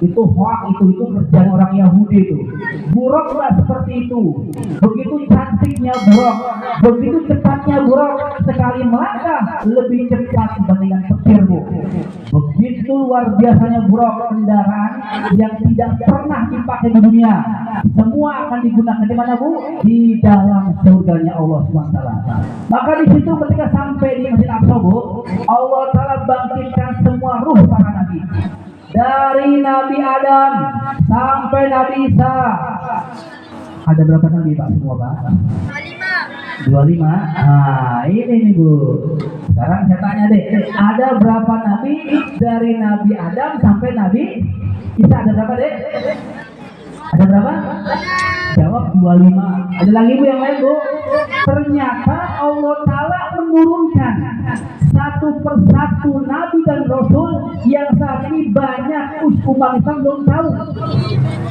A: Itu hoax, itu kerjaan orang Yahudi itu. Buraq nggak seperti itu. Begitu cantiknya buraq, begitu cepatnya buraq, sekali melangkah lebih cepat dibandingkan petir Bu. Begitu luar biasanya buraq, kendaraan yang tidak pernah dipakai di dunia. Semua akan digunakan di mana Bu? Di dalam surganya Allah SWT. Maka di situ ketika sampai di Masjid Aqsa Bu, Allah Ta'ala bangkitkan semua ruh para nabi. Dari Nabi Adam sampai Nabi Isa. Ada berapa nabi Pak semua Pak? 25. Ini nih Bu. Sekarang saya tanya deh, ada berapa nabi dari Nabi Adam sampai Nabi Isa? Ada berapa deh? Ada berapa? Jawab 25. Ada lagi Bu yang lain Bu? Ternyata Allah Ta'ala menurunkan satu persatu nabi dan rasul yang saat ini banyak umat Islam belum tahu.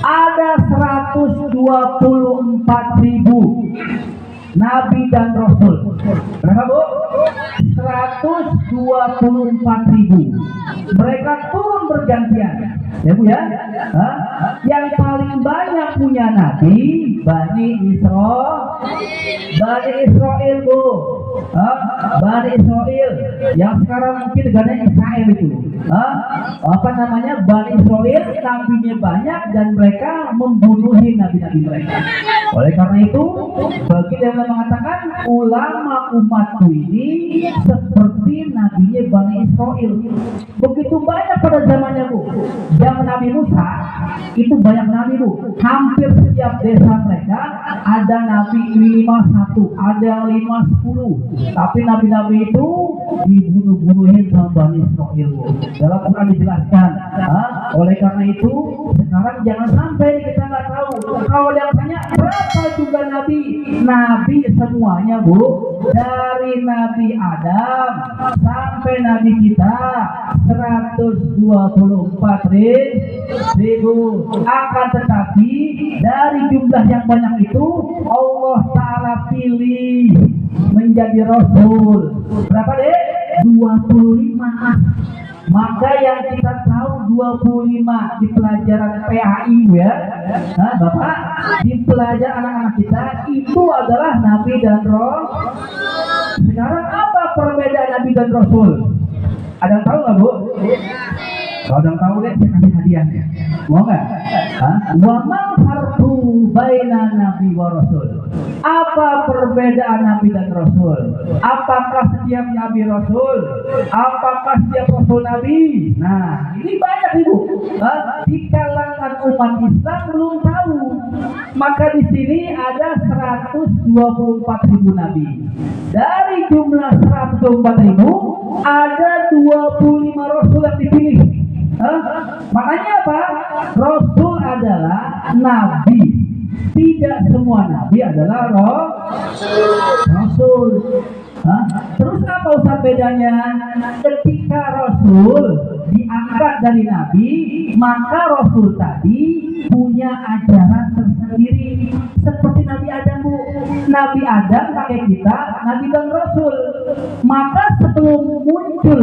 A: Ada 124.000 nabi dan rasul. Berapa Bu? 124.000. Mereka turun bergantian. Ya Bu ya. Yang paling banyak punya nabi Bani Israel Bu. Bani Israel yang sekarang mungkin negaranya Israel itu. Bani Israel nabinya banyak dan mereka membunuhi nabi-nabi mereka. Oleh karena itu, bagi yang mengatakan ulama umatku ini seperti nabinya Bani Israel. Begitu banyak pada zamannya Bu. Zaman Nabi Musa itu banyak nabi Bu. Hampir setiap desa mereka ada nabi 5-1, ada 5-10. Tapi nabi-nabi itu dibunuh-bunuhin sama Bani Israel Bu. Dalam Quran dijelaskan. Oleh karena itu sekarang jangan sampai kita nggak tahu. Kalau yang tanya berapa juga nabi semuanya Bu, dari Nabi Adam sampai Nabi kita 124.000. Akan tetapi dari jumlah yang banyak itu Allah Ta'ala pilih menjadi Rasul. Berapa deh? 25. Maka yang kita tahu 25 di pelajaran PAI ya, Bapak, di pelajaran anak-anak kita itu adalah Nabi dan Rasul. Sekarang apa perbedaan Nabi dan Rasul? Ada yang tahu nggak Bu? Kalau yang tahu deh, saya kasih hadiahnya. Mau nggak? Wa mal farqu baina nabi wa rasul. Apa perbedaan nabi dan rasul? Apakah setiap nabi rasul? Apakah setiap rasul nabi? Nah, ini banyak Ibu. Di kalangan umat Islam belum tahu. Maka di sini ada 124.000 nabi. Dari jumlah 124.000 ada 25 rasul yang dipilih. Makanya apa? Rasul adalah nabi. Tidak semua nabi adalah rasul. Terus apa Ustaz bedanya? Ketika rasul diangkat dari Nabi, maka Rasul tadi punya ajaran tersendiri. Seperti Nabi Adam, Bu. Nabi Adam kakek kita, Nabi dan Rasul. Maka sebelum muncul,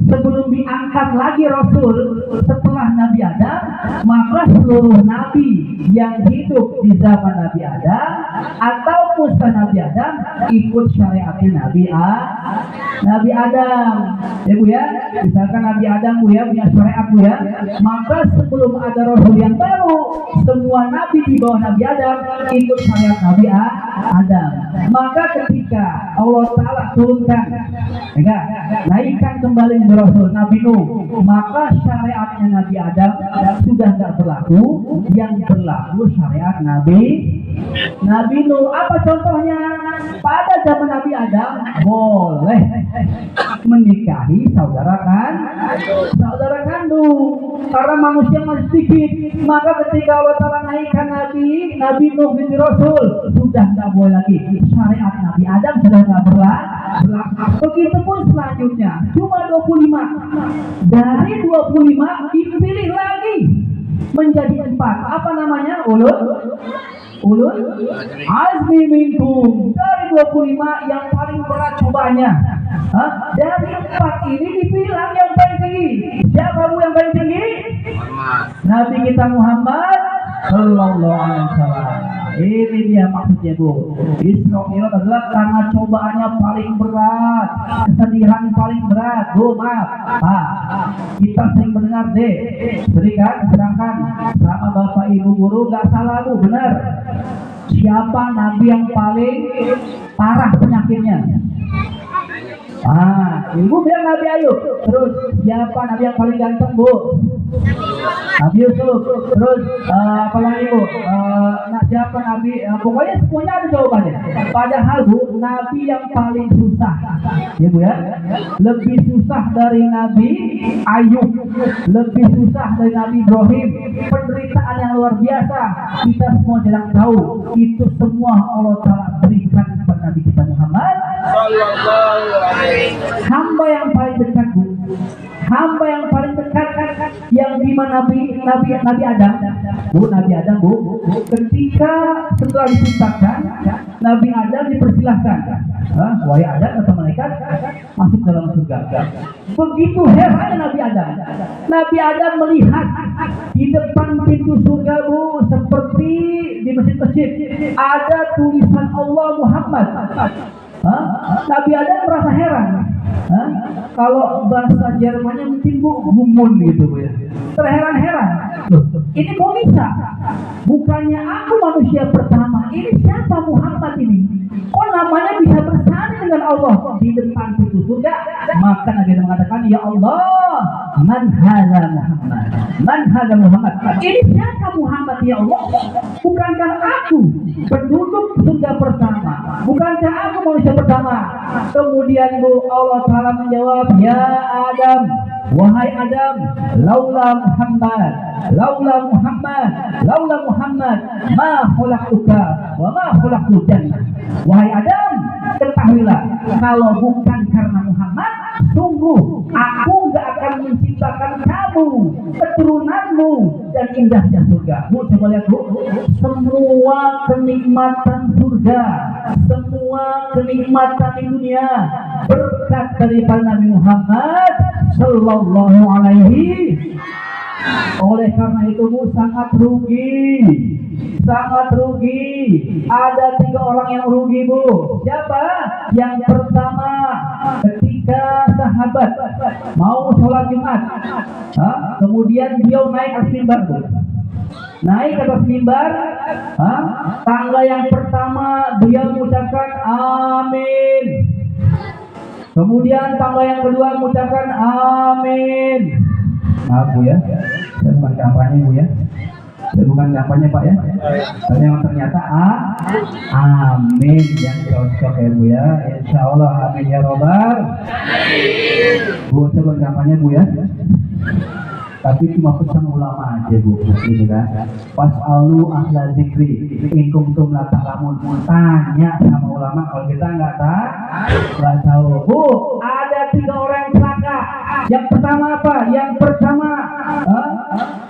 A: sebelum diangkat lagi Rasul setelah Nabi Adam, maka seluruh Nabi yang hidup di zaman Nabi Adam atau setelah Nabi Adam ikut syariatnya Nabi Adam. Ya Bu ya, misalkan Nabi Adam Bu ya punya syariat Bu ya, maka sebelum ada Rasul yang baru, semua Nabi di bawah Nabi Adam ikut syariat Nabi Adam. Maka ketika Allah Ta'ala turunkan, naikkan kembali Rasul Nabi Nuh, maka syariatnya Nabi Adam sudah tidak berlaku, yang berlaku syariat Nabi Nuh. Apa contohnya? Pada zaman Nabi Adam boleh menikahi saudara kandung karena manusia masih sedikit. Maka ketika Allah Ta'ala naikkan Nabi Nuh bin Rasul, sudah tidak boleh lagi, syariat Nabi Adam sudah tidak berlaku. Begitupun selanjutnya, cuma 25. Dari 25 dipilih lagi menjadi 4. Apa namanya? Ulul azmi minkum. Dari 25 yang paling berat cobaannya. Dari 4 ini dipilih yang paling tinggi. Siapa Bu yang paling tinggi? Nabi kita Muhammad Sallallahu Alaihi Wasallam. Ini dia maksudnya Bu. Isra Mi'raj adalah karena cobaannya paling berat, kesedihan paling berat. Bu maaf, kita sering mendengar sering kan, sedangkan sama bapak ibu guru nggak salah Bu, benar. Siapa Nabi yang paling parah penyakitnya? Ibu bilang Nabi Ayub. Terus siapa Nabi yang paling ganteng Bu? Nabi Yusuf. Terus apa lagi Bu? Siapa Nabi? Pokoknya semuanya ada jawabannya. Padahal Bu, Nabi yang paling susah, ya Bu ya, lebih susah dari Nabi Ayub, lebih susah dari Nabi Ibrahim. Penderitaan yang luar biasa. Kita semua jarang tahu. Itu semua Allah Ta'ala berikan kepada Nabi kita Muhammad. Hamba yang paling dekat Bu, hamba yang paling dekat yang dimana Nabi Adam Bu, ketika setelah diciptakan Nabi Adam dipersilahkan, wahai Adam kata malaikat, masuk dalam surga. Begitu herannya Nabi Adam melihat di depan pintu surga Bu, seperti di masjid-masjid ada tulisan Allah Muhammad. Nabi Adam merasa heran. Kalau bahasa Jermannya mungkin Bu, gumun gitu Bu ya. Terheran-heran. Loh, ini kok bisa? Bukannya aku manusia pertama, ini siapa Muhammad ini? Kok namanya bisa bersanding dengan Allah di depan pintu surga? Maka Nabi Adam mengatakan, ya Allah, man hadza Muhammad? Man hadza Muhammad? Ini siapa Muhammad ya Allah? Bukankah aku penduduk surga pertama? Bukankah aku manusia pertama? Kemudian Bu, Allah Ta'ala menjawab, ya Adam, wahai Adam, laula Muhammad ma khalaqtuka wa ma khalaqtul jannah. Wahai Adam, ketahuilah kalau bukan karena Muhammad, sungguh aku gak akan menciptakan kamu, keturunanmu, dan indahnya surga. Bu, coba lihat Bu, semua kenikmatan surga, semua kenikmatan di dunia berkat daripada Nabi Muhammad Sallallahu Alaihi. Oleh karena itu Bu, sangat rugi. Ada 3 orang yang rugi Bu. Siapa? Yang pertama, ketika sahabat mau sholat Jumat, kemudian beliau naik atas mimbar Bu. Naik ke atas mimbar, tangga yang pertama beliau mengucapkan amin. Kemudian tangga yang kedua mengucapkan amin. Maaf Bu ya, saya bukan kampanye Bu ya, saya bukan kampanye Pak ya. Tapi yang ternyata amin yang cocok ya Bu ya. Insya Allah amin ya robbal. Bu, saya bukan kampanye Bu ya, tapi cuma pesan ulama aja Bu, gitu kan. Fas'alu ahla dzikri in kuntum la ta'lamun. Tanya sama ulama kalau kita nggak tahu. Bu, ada 3 orang yang celaka. Yang pertama apa? Yang pertama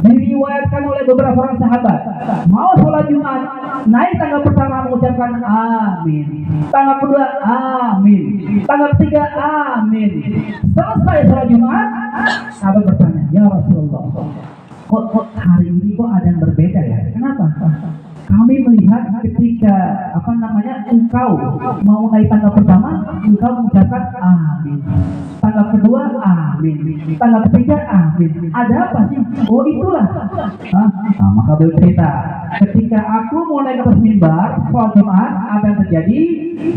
A: diriwayatkan oleh beberapa orang sahabat, mau sholat Jumat, naik tangga pertama mengucapkan amin, tangga kedua amin, tangga ketiga amin. Selesai sholat Jumat, sahabat bertanya, ya Rasulullah, kok hari ini kok ada yang berbeda ya? Kenapa? Kami melihat ketika engkau mau naik tangga pertama, engkau mengucapkan amin, tangga kedua amin, tangga ketiga amin. Ada apa sih? Oh itulah. Maka bercerita, ketika aku mau naik ke atas mimbar sholat Jumat, apa yang terjadi?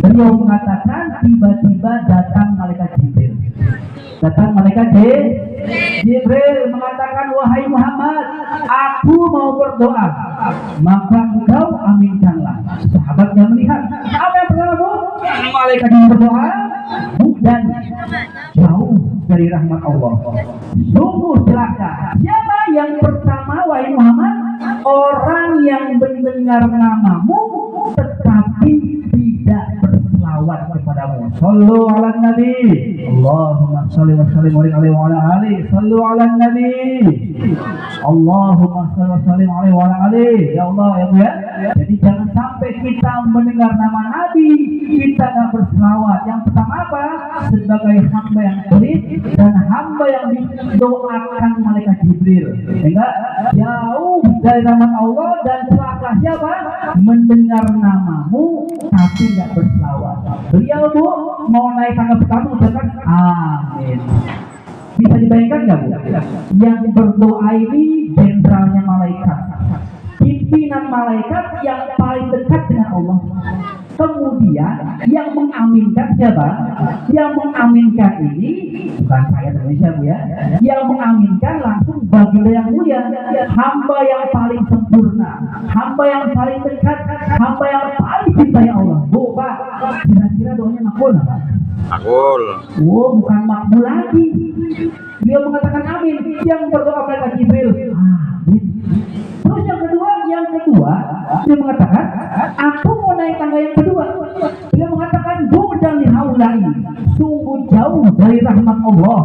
A: Beliau mengatakan tiba-tiba datang malaikat Jibril. Datang malaikat Jibril mengatakan, wahai Muhammad, aku mau berdoa, maka engkau aminkanlah. Sahabatnya melihat, apa yang pertama Bu? Malaikat yang berdoa, dan jauh dari rahmat Allah. Sungguh celaka. Siapa yang pertama, wahai Muhammad? Orang yang mendengar namamu tetapi tidak berselawat kepadamu. Sallu ala Nabi. Allahumma salli wa sallim alaihi wa ala alihi. Sallu ala Nabi. Allahumma salli wa sallim alaihi wa ala alihi. Ya Allah ya Bu ya. Jadi jangan sampai kita mendengar nama Nabi kita tidak berselawat. Yang pertama apa? Sebagai hamba yang pelit dan hamba yang didoakan malaikat Jibril, sehingga jauh dari rahmat Allah. Dan celaka siapa? Mendengar namamu tapi tidak berselawat. Beliau Bu mau naik tangga pertama ucapkan amin. Bisa dibayangkan nggak Bu? Yang berdoa ini jenderalnya malaikat, pimpinan malaikat yang paling dekat dengan Allah. Kemudian yang mengaminkan siapa? Yang mengaminkan ini bukan saya Indonesia Bu ya. Yang mengaminkan langsung baginda yang mulia, hamba yang paling sempurna, hamba yang paling dekat, hamba yang paling cintai Allah. Bu Pak, kira-kira doanya makbul apa?
B: Makbul.
A: Oh bukan makbul lagi. Dia mengatakan amin. Yang berdoa malaikat Jibril amin. Terus yang kedua dia mengatakan, aku mau naik tangga yang kedua. Dia mengatakan, budan lihaulai, sungguh jauh dari rahmat Allah.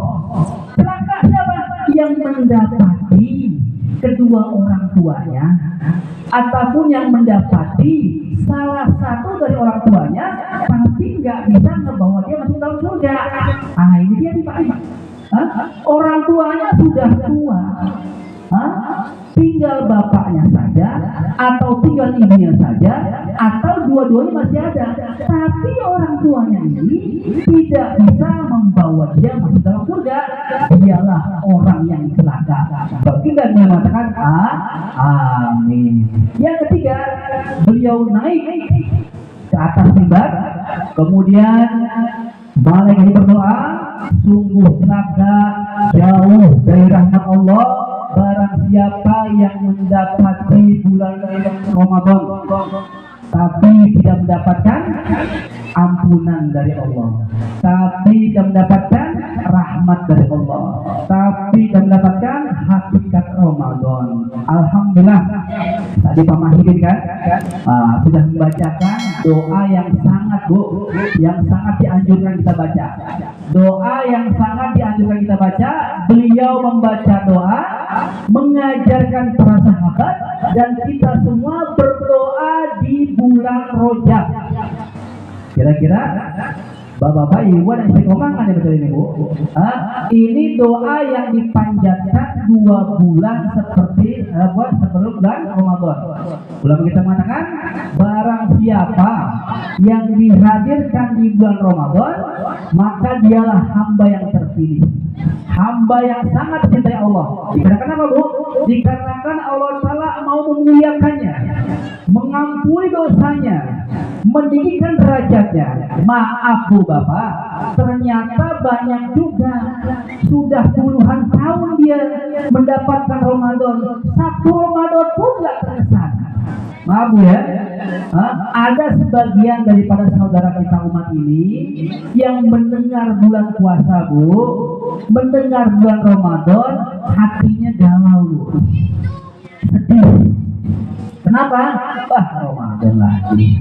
A: Celaka siapa? Yang mendapati kedua orang tuanya, ataupun yang mendapati salah satu dari orang tuanya, tapi nggak bisa ngebawa dia masuk dalam surga. Ini dia nih Pak. Orang tuanya sudah tua. Tinggal bapaknya saja, atau tinggal ibunya saja, atau dua-duanya masih ada, tapi orang tuanya ini tidak bisa membawa dia masuk dalam surga. Dialah orang yang celaka. Baginda mengatakan amin. Yang ketiga, beliau naik ke atas mimbar, kemudian malaikat berdoa, sungguh celaka, jauh dari rahmat Allah barang siapa yang mendapati bulan Ramadan tapi tidak mendapatkan ampunan dari Allah, tapi tidak mendapatkan rahmat dari Allah, tapi tidak mendapatkan hakikat Ramadan. Alhamdulillah tadi Pak Mahidin kan sudah membacakan doa yang sangat yang sangat dianjurkan kita baca. Doa yang sangat dianjurkan kita baca. Beliau membaca doa, mengajarkan para sahabat, dan kita semua berdoa di bulan Rajab. Kira-kira Bapak-bapak, ibu dan istiqomah kan ya betul ini Bu? Ini doa yang dipanjatkan 2 bulan seperti sebelum bulan Ramadan. Ulama kita mengatakan, barang siapa yang dihadirkan di bulan Ramadan, maka dialah hamba yang terpilih, hamba yang sangat dicintai Allah. Dikarenakan apa Bu? Dikarenakan Allah Ta'ala mau memuliakannya, mengampuni dosanya, meninggikan derajatnya. Maaf Bu Bapak, ternyata banyak juga sudah puluhan tahun dia mendapatkan Ramadan, 1 Ramadan pun gak terkesan. Maaf Bu ya, ada sebagian daripada saudara kita umat ini yang mendengar bulan puasa Bu, mendengar bulan Ramadan, hatinya galau Bu, sedih. Kenapa? Ramadan lagi,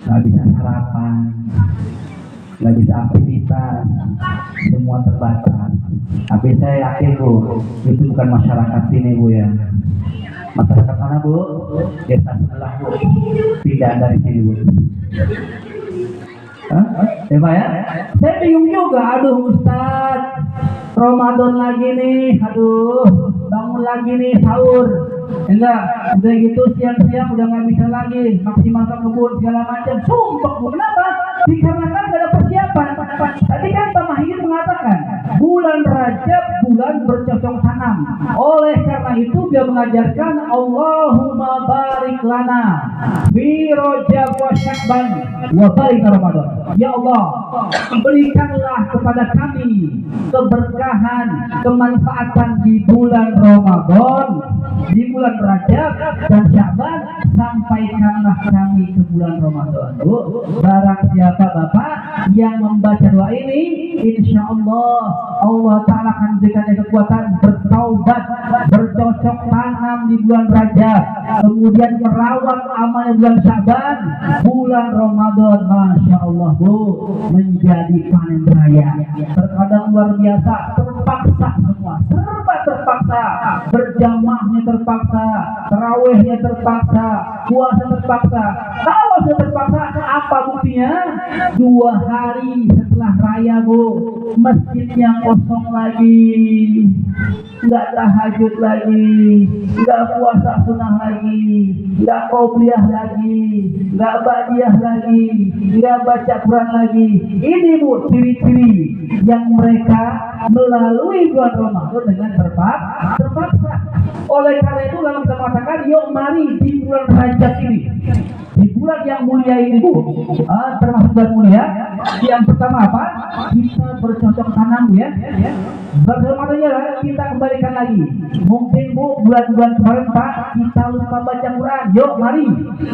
A: gak bisa sarapan, nggak bisa aktivitas, semua terbatas. Tapi saya yakin Bu, itu bukan masyarakat sini Bu ya. Masyarakat mana Bu? Desa sebelah Bu. Pindah dari sini Bu. Ya Pak ya? Saya bingung juga, aduh Ustaz, Ramadan lagi nih, aduh, bangun lagi nih sahur. Enggak, udah gitu siang-siang udah nggak bisa lagi maksimal ke kebun segala macam. Sumpah Bu, kenapa? Dikarenakan gak ada persiapan. Tadi kan Pak Mahir mengatakan bulan Rajab bulan bercocok tanam. Oleh karena itu dia mengajarkan Allahumma barik lana fi Rajab wa Sya'ban wa barik Ramadan. Ya Allah, berikanlah kepada kami keberkahan, kemanfaatan di bulan Ramadan, di bulan Rajab dan Sya'ban, sampaikanlah kami ke bulan Ramadan. Bu, barang siapa Bapak yang membaca doa ini, insya Allah Allah Ta'ala akan berikan kekuatan bertaubat, bercocok tanam di bulan Rajab, kemudian merawat amal bulan Sya'ban, bulan Ramadan, Masya Allah Bu, menjadi panen raya. Terkadang luar biasa, terpaksa semua, serba terpaksa, berjamaahnya terpaksa, tarawihnya terpaksa, puasa terpaksa. Kalau sudah terpaksa, apa buktinya? 2 hari setelah raya Bu, masjidnya kosong lagi, nggak tahajud lagi, nggak puasa sunnah lagi, nggak qobliyah lagi, nggak ba'diyah lagi, nggak baca Quran lagi. Ini Bu, ciri-ciri yang mereka melalui bulan Ramadan dengan terpaksa. Oleh karena itu lalu kita mengatakan, yuk mari di bulan Rajab ini, di bulan yang mulia ini Bu, termasuk bulan mulia. Yang pertama apa? Kita bercocok tanam ya. Bagaimana kita kembalikan lagi. Mungkin Bu, bulan-bulan kemarin Pak, kita lupa baca Quran. Yuk mari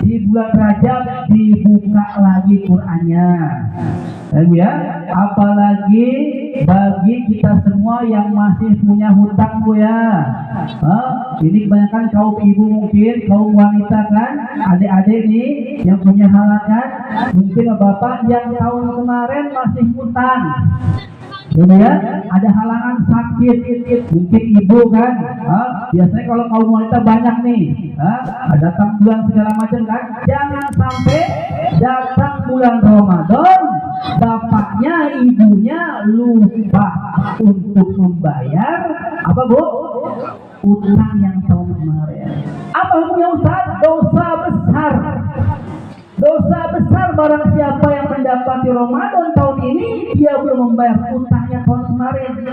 A: di bulan Rajab dibuka lagi Qurannya. Ya, apalagi bagi kita semua yang masih punya hutang Bu ya. Ini kebanyakan kaum ibu, mungkin kaum wanita kan, adik-adik nih yang punya halangan, mungkin bapak yang tahun kemarin masih hutang. Ini ya, ada halangan sakit, mungkin ibu kan, biasanya kalau kaum wanita banyak nih, datang bulan segala macam kan, jangan sampai datang bulan Ramadan, bapaknya ibunya lupa untuk membayar apa Bu? Utang yang tahun kemarin. Apa hukumnya Ustaz? Dosa besar. Dosa besar barang siapa yang mendapati Ramadan tahun ini dia belum membayar utangnya tahun kemarin.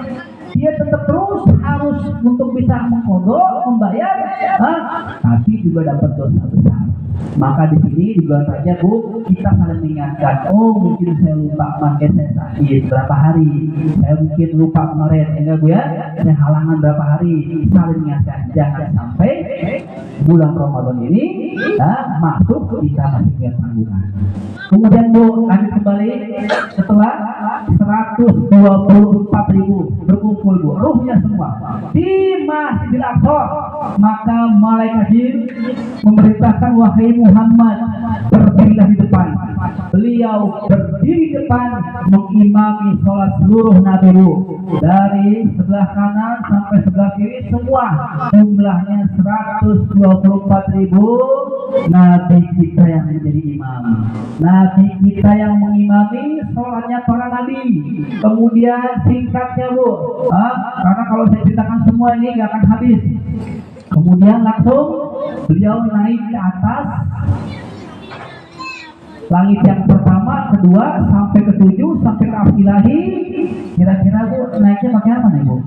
A: Dia tetap terus harus untuk bisa mengkodok, membayar, tapi juga dapat dosa besar. Maka di sini di bulan Rajab Bu, kita saling mengingatkan. Oh mungkin saya lupa pakai saya sakit berapa hari, saya mungkin lupa kemarin, enggak Bu ya? Saya halangan berapa hari, saling mengingatkan. Jangan sampai bulan Ramadan ini masuk kita masih punya tanggungan. Kemudian Bu, lanjut kembali setelah 124.000 berkumpul Bu, ruhnya semua di Masjidil Aqsa, maka malaikat Jibril memerintahkan wahai Muhammad berdirilah di depan. Beliau berdiri di depan mengimami sholat seluruh nabi Bu, dari sebelah kanan sampai sebelah kiri semua jumlahnya 124.000 nabi kita yang menjadi imam. Nabi kita yang mengimami sholatnya para nabi. Kemudian singkatnya Bu, karena kalau saya ceritakan semua ini gak akan habis. Kemudian langsung beliau naik ke atas langit yang pertama, kedua, sampai ke 7, sampai ke Afilahi. Kira-kira Bu naiknya pakai apa nih Bu?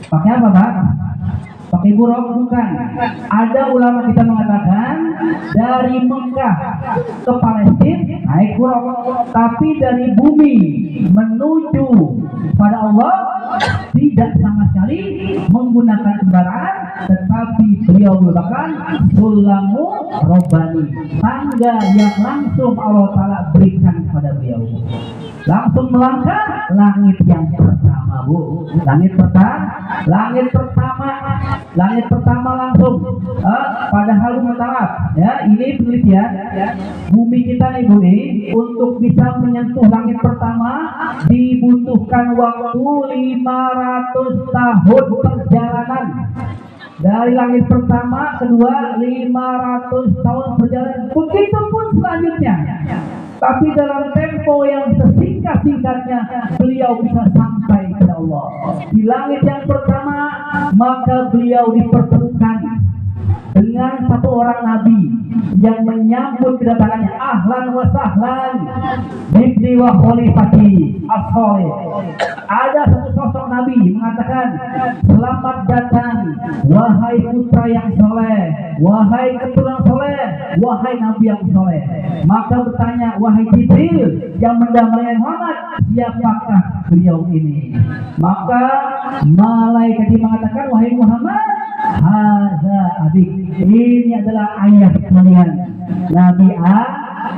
A: Pakai apa Pak? Pakai buruk? Bukan. Ada ulama kita mengatakan dari Mekah ke Palestina naik buruk, tapi dari bumi menuju pada Allah tidak sama sekali menggunakan kendaraan, tetapi beliau merupakan sulamu robbani, tangga yang langsung Allah Ta'ala berikan kepada beliau. Langsung melangkah langit yang pertama Bu, langit pertama langsung padahal mengatakan ya ini penelitian bumi kita nih Bu, untuk bisa menyentuh langit pertama dibutuhkan waktu 500 tahun perjalanan. Dari langit pertama, kedua, 500 tahun perjalanan. Begitupun selanjutnya. Tapi dalam tempo yang sesingkat-singkatnya beliau bisa sampai ke Allah. Di langit yang pertama, maka beliau dipertemukan dengan satu orang nabi yang menyambut kedatangannya, ahlan wa sahlan bibni wa khalifati as-salih. Ada satu sosok nabi mengatakan, selamat datang wahai putra yang soleh, wahai keturunan soleh, wahai nabi yang soleh. Maka bertanya, wahai Jibril yang mendamai Muhammad, siapakah beliau ini? Maka malaikat mengatakan, wahai Muhammad, haza abik, ini adalah ayah kalian,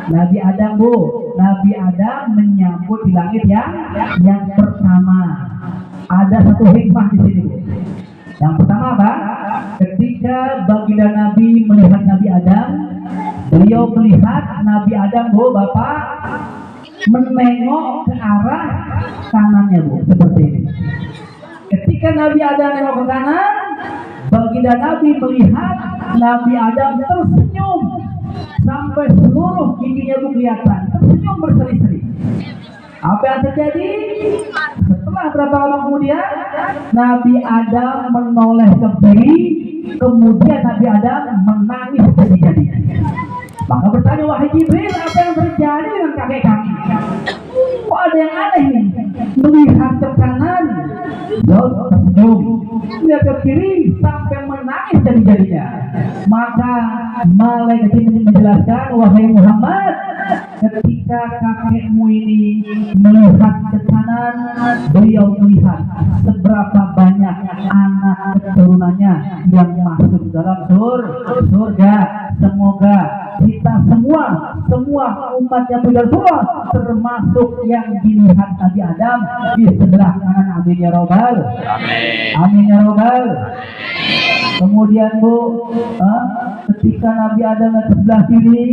A: Nabi Adam Bu. Nabi Adam menyambut di langit yang pertama. Ada satu hikmah di sini Bu. Yang pertama apa? Ketika baginda Nabi melihat Nabi Adam, beliau melihat Nabi Adam Bu, Bapak menengok ke arah kanannya Bu, seperti ini. Ketika Nabi Adam menengok ke kanan, baginda Nabi melihat Nabi Adam tersenyum sampai seluruh giginya Bu kelihatan, tersenyum berseri-seri. Apa yang terjadi? Setelah berapa lama kemudian, Nabi Adam menoleh ke kiri, kemudian Nabi Adam menangis jadi-jadinya. Maka bertanya, wahai Jibril, apa yang terjadi dengan kakek kami? Kok ada yang aneh nih? Melihat ke kanan, tersenyum, melihat ke kiri sampai menangis jadi-jadinya. Maka malaikat ini menjelaskan, wahai Muhammad, ketika kakekmu ini melihat ke kanan, beliau melihat seberapa banyak anak keturunannya yang masuk dalam surga. Semoga kita semua umat yang berdoa, termasuk yang dilihat Nabi Adam di sebelah kanan. Amin ya robbal. Amin ya robbal. Kemudian Bu, ketika Nabi Adam di sebelah kiri,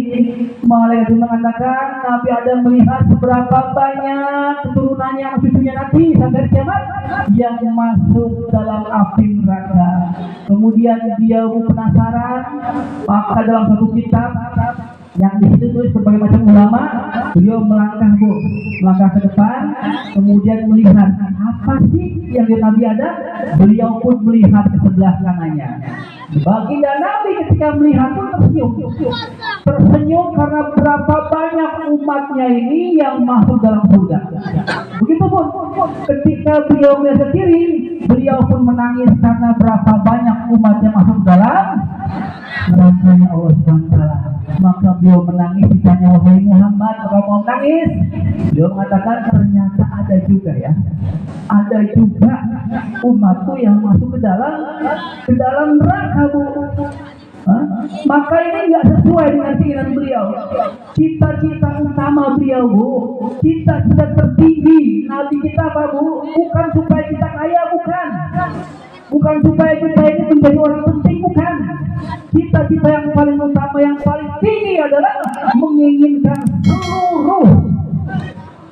A: malaikat mengatakan Nabi Adam melihat seberapa banyak keturunannya yang cucunya nanti sampai kiamat yang masuk dalam api neraka. Kemudian dia penasaran, maka dalam satu kitab yang di situ tulis berbagai macam ulama, beliau melangkah ke depan, kemudian melihat apa sih yang di Nabi Adam. Beliau pun melihat ke sebelah kanannya. Baginda Nabi ketika melihat pun tersenyum karena berapa banyak umatnya ini yang masuk dalam surga. Begitupun ketika beliau melihat ke kiri, beliau pun menangis karena berapa banyak umat yang masuk dalam nerakanya Allah SWT. Maka beliau menangis, ditanya, wahai Muhammad, apa mau menangis? Beliau mengatakan, ternyata ada juga umatku yang masuk ke dalam neraka Bu. Maka ini nggak sesuai dengan keinginan beliau. Cita-cita utama beliau Bu, cita-cita tertinggi Nabi kita apa Bu? Bukan supaya kita kaya, bukan supaya kita ini menjadi orang penting, bukan. Cita-cita yang paling utama, yang paling tinggi adalah menginginkan seluruh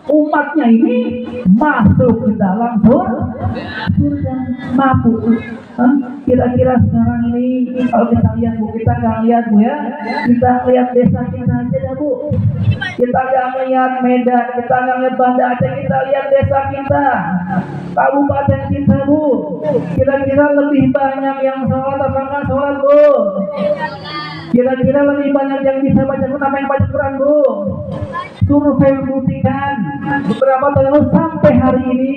A: umatnya ini masuk ke dalam surga. Mampu. Kira-kira sekarang ini kalau kita lihat Bu, kita nggak lihat Bu ya, kita lihat desa kita aja dah Bu. Kita nggak lihat Medan, kita nggak lihat Banda Aceh, kita lihat desa kita, kabupaten kita Bu. Kira-kira lebih banyak yang sholat apa nggak sholat Bu? Kira-kira lebih banyak yang bisa baca Quran apa yang baca Quran Bu? Survei membuktikan beberapa tahun lalu sampai hari ini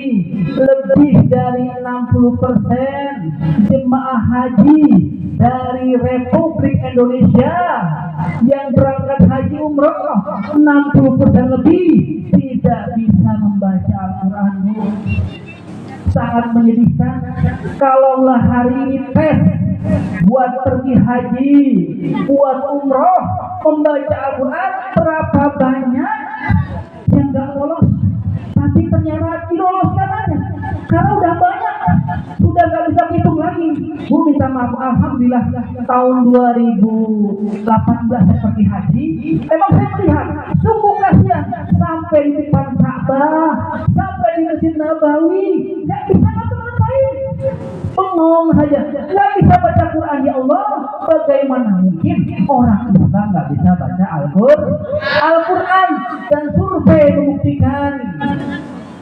A: lebih dari 60% jemaah haji dari Republik Indonesia yang berangkat haji umroh, 60% lebih tidak bisa membaca Al-Quran. Sangat menyedihkan. Kalaulah hari ini tes buat pergi haji, buat umroh, membaca Al-Quran, berapa banyak yang gak lolos? Tapi ternyata diloloskan aja karena udah banyak, sudah gak bisa hitung lagi. Bu minta maaf, alhamdulillah tahun 2018 saya pergi haji, memang saya melihat sungguh kasihan sampai di depan Ka'bah, sampai di Masjid Nabawi, nggak bisa ngapa-ngapain, bengong saja, nggak bisa baca Quran. Ya Allah, bagaimana mungkin orang Islam nggak bisa baca Al-Quran? Dan survei membuktikan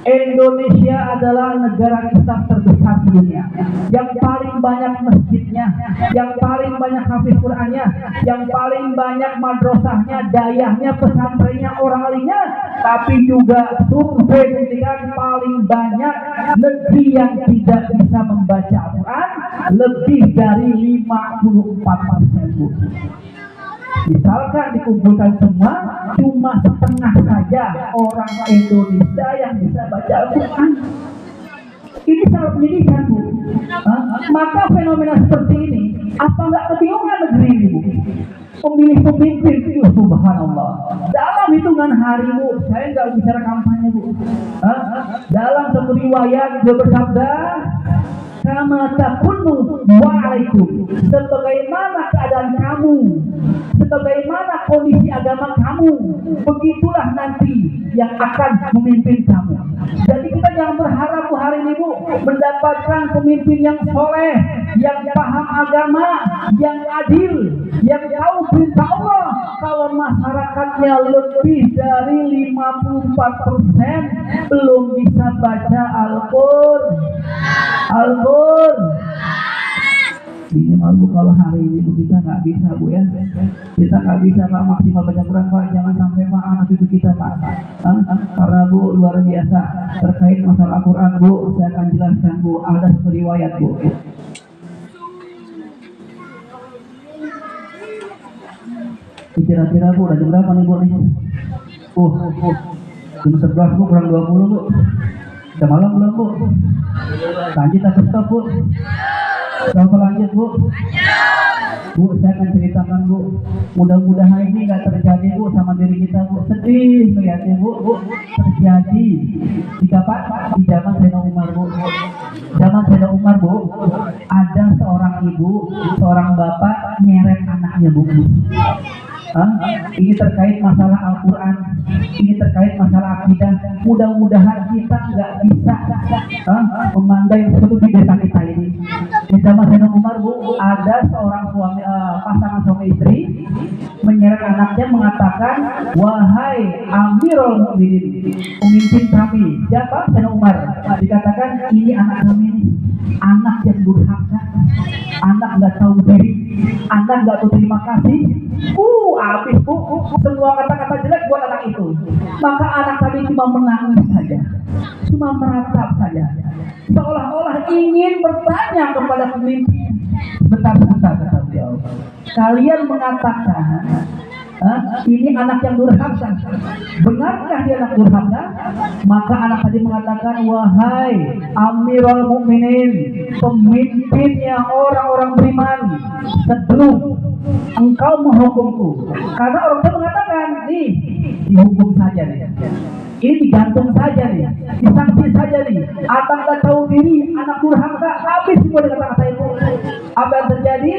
A: Indonesia adalah negara Islam terbesar di dunia, yang paling banyak masjidnya, yang paling banyak hafiz Qurannya, yang paling banyak madrasahnya, dayahnya, pesantrennya, orang alimnya. Tapi juga survei membuktikan paling banyak negeri yang tidak bisa membaca Al-Quran, lebih dari 54%. Misalkan dikumpulkan semua, cuma setengah saja orang Indonesia yang bisa baca Al-Quran. Ini sangat menyedihkan, Bu. Maka fenomena seperti ini, apa nggak kebingungan negeri ini, Bu? Pemilih pemimpin itu subhanallah. Dalam hitungan hari, Bu, saya nggak bicara kampanye, Bu. Dalam satu riwayat dia bersabda, kama takunu wa'alaikum, sebagaimana keadaan kamu, sebagaimana kondisi agama kamu, begitulah nanti yang akan memimpin kamu. Jadi kita jangan berharap hari ini, Bu, mendapatkan pemimpin yang soleh, yang paham agama, yang adil, yang tahu perintah Allah. Kalau masyarakatnya lebih dari 54% belum bisa baca Al-Qur'an. Minimal, Bu, kalau hari ini, Bu, kita nggak bisa, Bu, ya. Kita nggak bisa, Pak, maksimal baca Quran, Pak. Jangan sampai, Pak, anak cucu kita, Pak. Karena, Bu, luar biasa terkait masalah Al-Quran, Bu, saya akan jelaskan, Bu. Ada satu riwayat, Bu. Kira-kira, Bu, udah jam berapa nih, Bu, nih? Jam 11, Bu, kurang 20, Bu. Udah malam belum, Bu? Lanjut atau stop, Bu? Kalau lanjut, Bu? Bu, saya akan ceritakan, Bu. Mudah-mudahan ini nggak terjadi, Bu, sama diri kita, Bu. Sedih melihatnya, Bu. Terjadi di kapan? Di zaman Sayyidina Umar, Bu. Zaman Sayyidina Umar, Bu, ada seorang ibu, seorang bapak nyeret anaknya, Bu. Ini terkait masalah Al-Quran, ini terkait masalah akidah. Mudah-mudahan kita nggak bisa memandai sesuatu di desa kita ini. Di zaman Sayyidina Umar, Bu, ada seorang suami, pasangan suami istri menyeret anaknya, mengatakan, wahai Amirul Mukminin, pemimpin kami. Siapa? Sayyidina Umar. Dikatakan, ini anak kami, anak yang durhaka, anak nggak tahu diri, anak nggak tahu terima kasih. Habis, Bu, semua kata-kata jelek buat anak itu. Maka anak tadi cuma menangis saja, cuma meratap saja, seolah-olah ingin bertanya kepada pemimpin. Bentar, kata beliau, kalian mengatakan ini anak yang durhaka, benarkah dia anak durhaka? Maka anak tadi mengatakan, wahai Amirul Mukminin, pemimpinnya orang-orang beriman, sebelum engkau menghukumku, karena orang tua mengatakan, nih dihukum saja nih, ini digantung saja nih, disanksi saja nih, atau nggak tahu diri, anak durhaka, habis semua dengan kata-kata itu. Apa yang terjadi?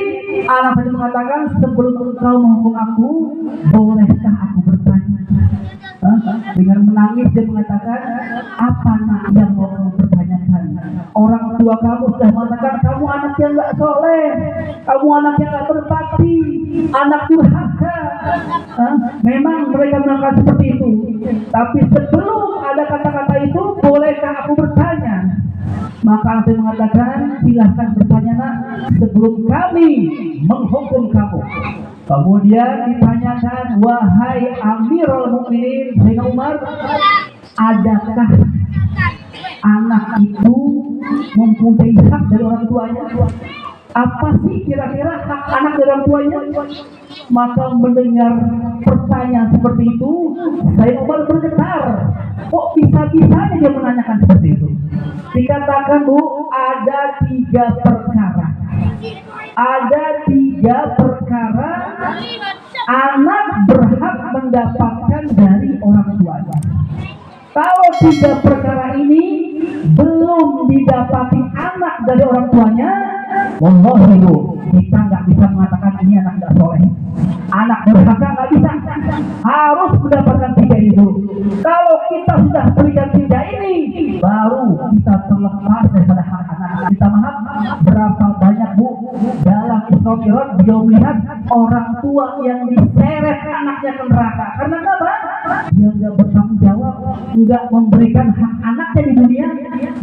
A: Anak tadi mengatakan, sebelum engkau menghukum aku, bolehkah aku bertanya? Dengan menangis dia mengatakan, apa nak yang mau kamu pertanyakan? Orang tua kamu sudah mengatakan kamu anak yang nggak soleh, kamu anak yang nggak berbakti, anak durhaka. Memang mereka melakukan seperti itu. Tapi sebelum ada kata-kata itu, bolehkah aku bertanya? Maka saya mengatakan, silahkan bertanya, nak, sebelum kami menghukum kamu. Kemudian ditanyakan, wahai Amirul Mukminin Sayyidina Umar, adakah anak itu mempunyai hak dari orang tuanya? Apa sih kira-kira hak anak dari orang tuanya? Maka mendengar pertanyaan seperti itu, Sayyidina Umar bergetar. Kok bisa-bisanya dia menanyakan seperti itu? Dikatakan, Bu, ada 3 perkara. Ada 3 perkara anak berhak mendapatkan dari orang tuanya. Kalau 3 perkara ini belum didapati anak dari orang tuanya, Wallahi Bu, kita nggak bisa mengatakan ini anak nggak soleh, anak durhaka, nggak bisa. Harus mendapatkan 3 itu. Kalau kita sudah berikan 3 ini, baru kita terlepas daripada hak anak kita. Maaf, berapa banyak Bu dalam Isra Mi'raj beliau melihat orang tua yang diseret anaknya ke neraka. Karena apa? Dia nggak bertanggung jawab, nggak memberikan hak anaknya di dunia.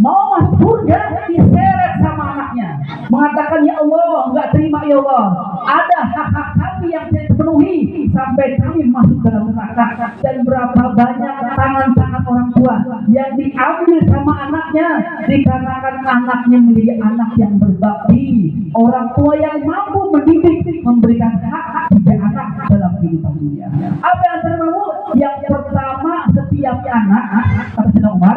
A: Mau masuk surga, diseret sama anaknya, mengatakan ya Allah, nggak terima ya Allah, ada hak-hak kami yang tidak terpenuhi sampai kami masuk dalam neraka. Dan berapa banyak tangan-tangan orang tua yang diambil sama anaknya dikarenakan anaknya menjadi anak yang berbakti, orang tua yang mampu mendidik, memberikan hak-hak tiga anak dalam kehidupan dunia. Apa yang terlalu? Yang pertama, setiap anak, kata Sayyidina Umar,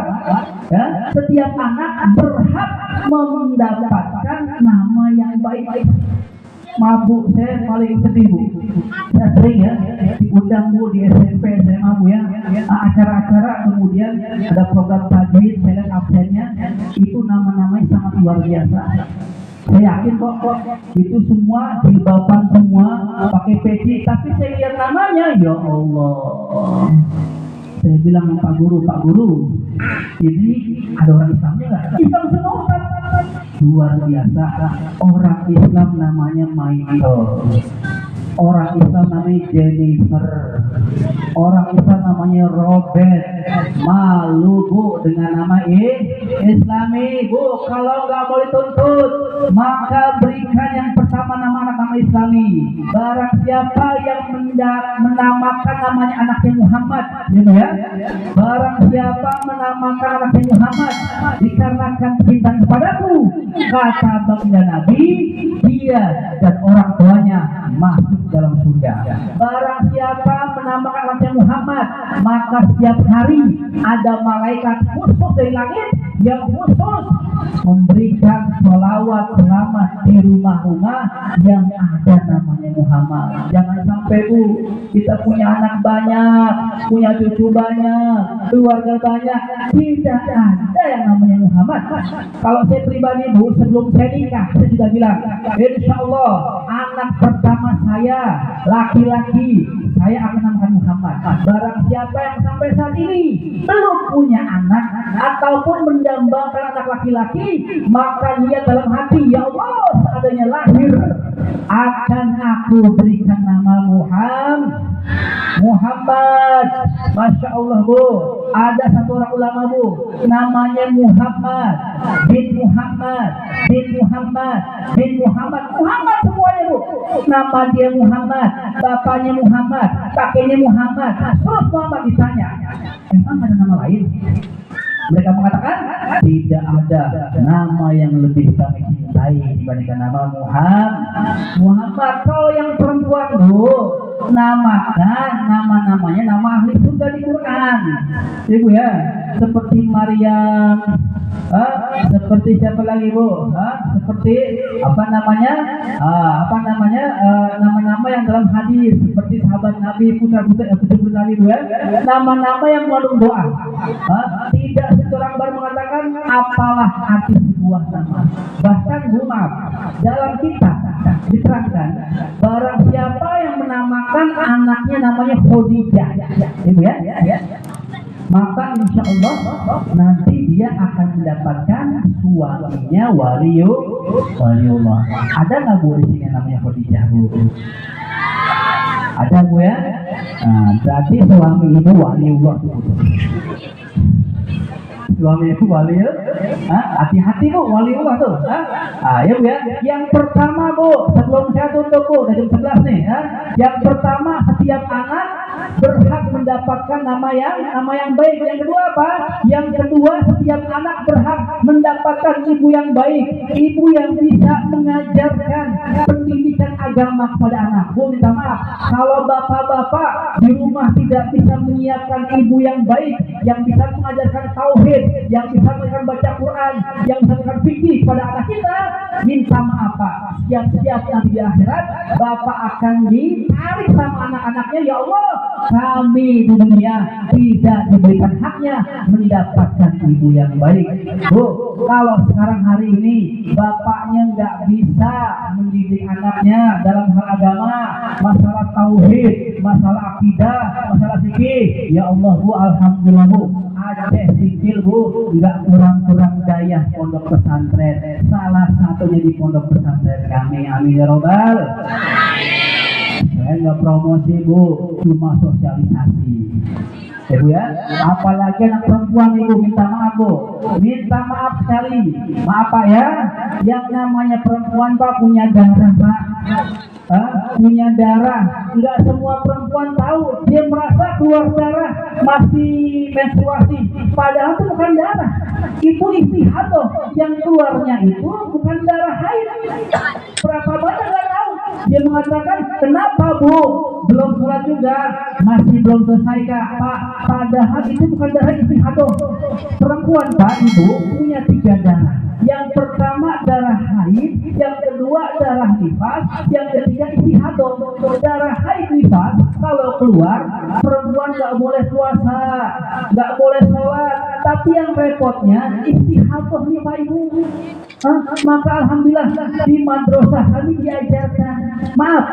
A: ya, setiap anak berhak mendapatkan nama yang baik-baik. Mabuk saya paling sedih Bu, saya sering ya diundang Bu di SMP SMA Bu ya, acara-acara, kemudian ada program tajwid, saya lihat absennya itu nama-namanya sangat luar biasa. Saya yakin kok itu semua jilbaban semua, pakai peci, tapi saya lihat namanya, ya Allah. Saya bilang Pak Guru, ini ada orang Islamnya nggak? Islam semua Ustaz. Luar biasa, orang Islam namanya Michael, orang Islam namanya Jennifer, orang Islam namanya Robert. Malu Bu dengan nama Islami Bu. Kalau nggak mau dituntut, maka berikan yang pertama nama Islami. Barang siapa yang menamakan namanya anaknya Muhammad, gitu ya. Barang siapa menamakan anaknya Muhammad dikarenakan cinta kepadaku, kata baginda Nabi, dia dan orang tuanya masuk dalam surga. Barang siapa menamakan anaknya Muhammad, maka setiap hari ada malaikat khusus dari langit yang khusus memberikan sholawat selamat di rumah-rumah yang ada namanya Muhammad. Jangan sampai Bu, kita punya anak banyak, punya cucu banyak, keluarga banyak, tidak ada yang namanya Muhammad. Kalau saya pribadi Bu, sebelum saya nikah, saya sudah bilang, insya Allah anak pertama saya laki-laki, saya akan namakan Muhammad. Barang siapa yang sampai saat ini belum punya anak ataupun mendambakan anak laki-laki, maka dia dalam hati, ya Allah, seadanya lahir akan aku berikan nama Muhammad. Masya Allah Bu, ada satu orang ulama Bu, namanya Muhammad bin Muhammad semuanya Bu. Nama dia Muhammad, bapaknya Muhammad, kakeknya Muhammad. Terus Muhammad ditanya, emang ada nama lain? Mereka mengatakan tidak ada nama yang lebih kami cintai dibandingkan nama Muhammad. Kalau yang perempuan Bu, namakan nama-namanya nama ahli surga di Quran, Ibu ya, seperti Maryam, seperti siapa lagi Bu? Seperti nama-nama yang dalam hadis, seperti sahabat Nabi, putra-putri Nabi Bu ya, nama-nama yang mengandung doa. Tidak seorang baru mengatakan apalah arti sebuah nama. Bahkan Bu, maaf, dalam kitab diterangkan barang siapa yang menamakan anaknya namanya Khadijah, Ibu ya, maka insya Allah nanti dia akan mendapatkan suaminya waliullah. Ada nggak Bu di sini namanya Khadijah Bu? Ada Bu ya? Nah, berarti suami ibu waliullah. Suami itu waliullah, hati-hati Bu, waliullah tuh. Ya Bu ya. Yang pertama Bu, sebelum saya tutup Bu, dari 11 nih. Yang pertama, setiap anak berhak mendapatkan nama yang baik. Yang kedua apa? Yang kedua, setiap anak berhak mendapatkan ibu yang baik, ibu yang bisa mengajarkan pendidikan agama kepada anak. Bu, minta maaf kalau bapak-bapak di rumah tidak bisa menyiapkan ibu yang baik, yang bisa mengajarkan tauhid, yang bisa mengajarkan baca Quran, yang bisa mengajarkan fikih pada anak kita, minta maaf Pak, siap-siap nanti di akhirat Bapak akan ditarik sama anak-anaknya. Ya Allah, kami di dunia tidak diberikan haknya mendapatkan ibu yang baik. Bu, kalau sekarang hari ini bapaknya nggak bisa mendidik anaknya dalam hal agama, masalah tauhid, masalah akidah, masalah fikih, ya Allah Bu, alhamdulillah Bu, Aceh Sikil Bu, nggak kurang-kurang daya pondok pesantren, salah satunya di pondok pesantren kami. Amin ya robbal. Saya nggak promosi Bu, cuma sosialisasi. Ya Bu ya, apalagi anak perempuan Ibu, minta maaf Bu, minta maaf sekali. Maaf Pak ya, yang namanya perempuan Pak punya darah Pak, punya darah. Nggak semua perempuan tahu, dia merasa keluar darah masih menstruasi, padahal itu bukan darah, itu istihadah. Yang keluarnya itu bukan darah haid. Berapa banyak nggak tahu. Dia mengatakan, kenapa Bu belum sholat juga, masih belum selesai Kak? Pak, padahal itu bukan darah istihadah. Perempuan Pak Ibu punya 3 darah. Yang pertama darah haid, yang kedua darah nifas, yang ketiga istihadah. Darah haid nifas kalau keluar, perempuan nggak boleh puasa, nggak boleh sholat. Tapi yang repotnya istihadah nih Pak Ibu. Maka alhamdulillah di madrasah kami diajarkan. Maaf,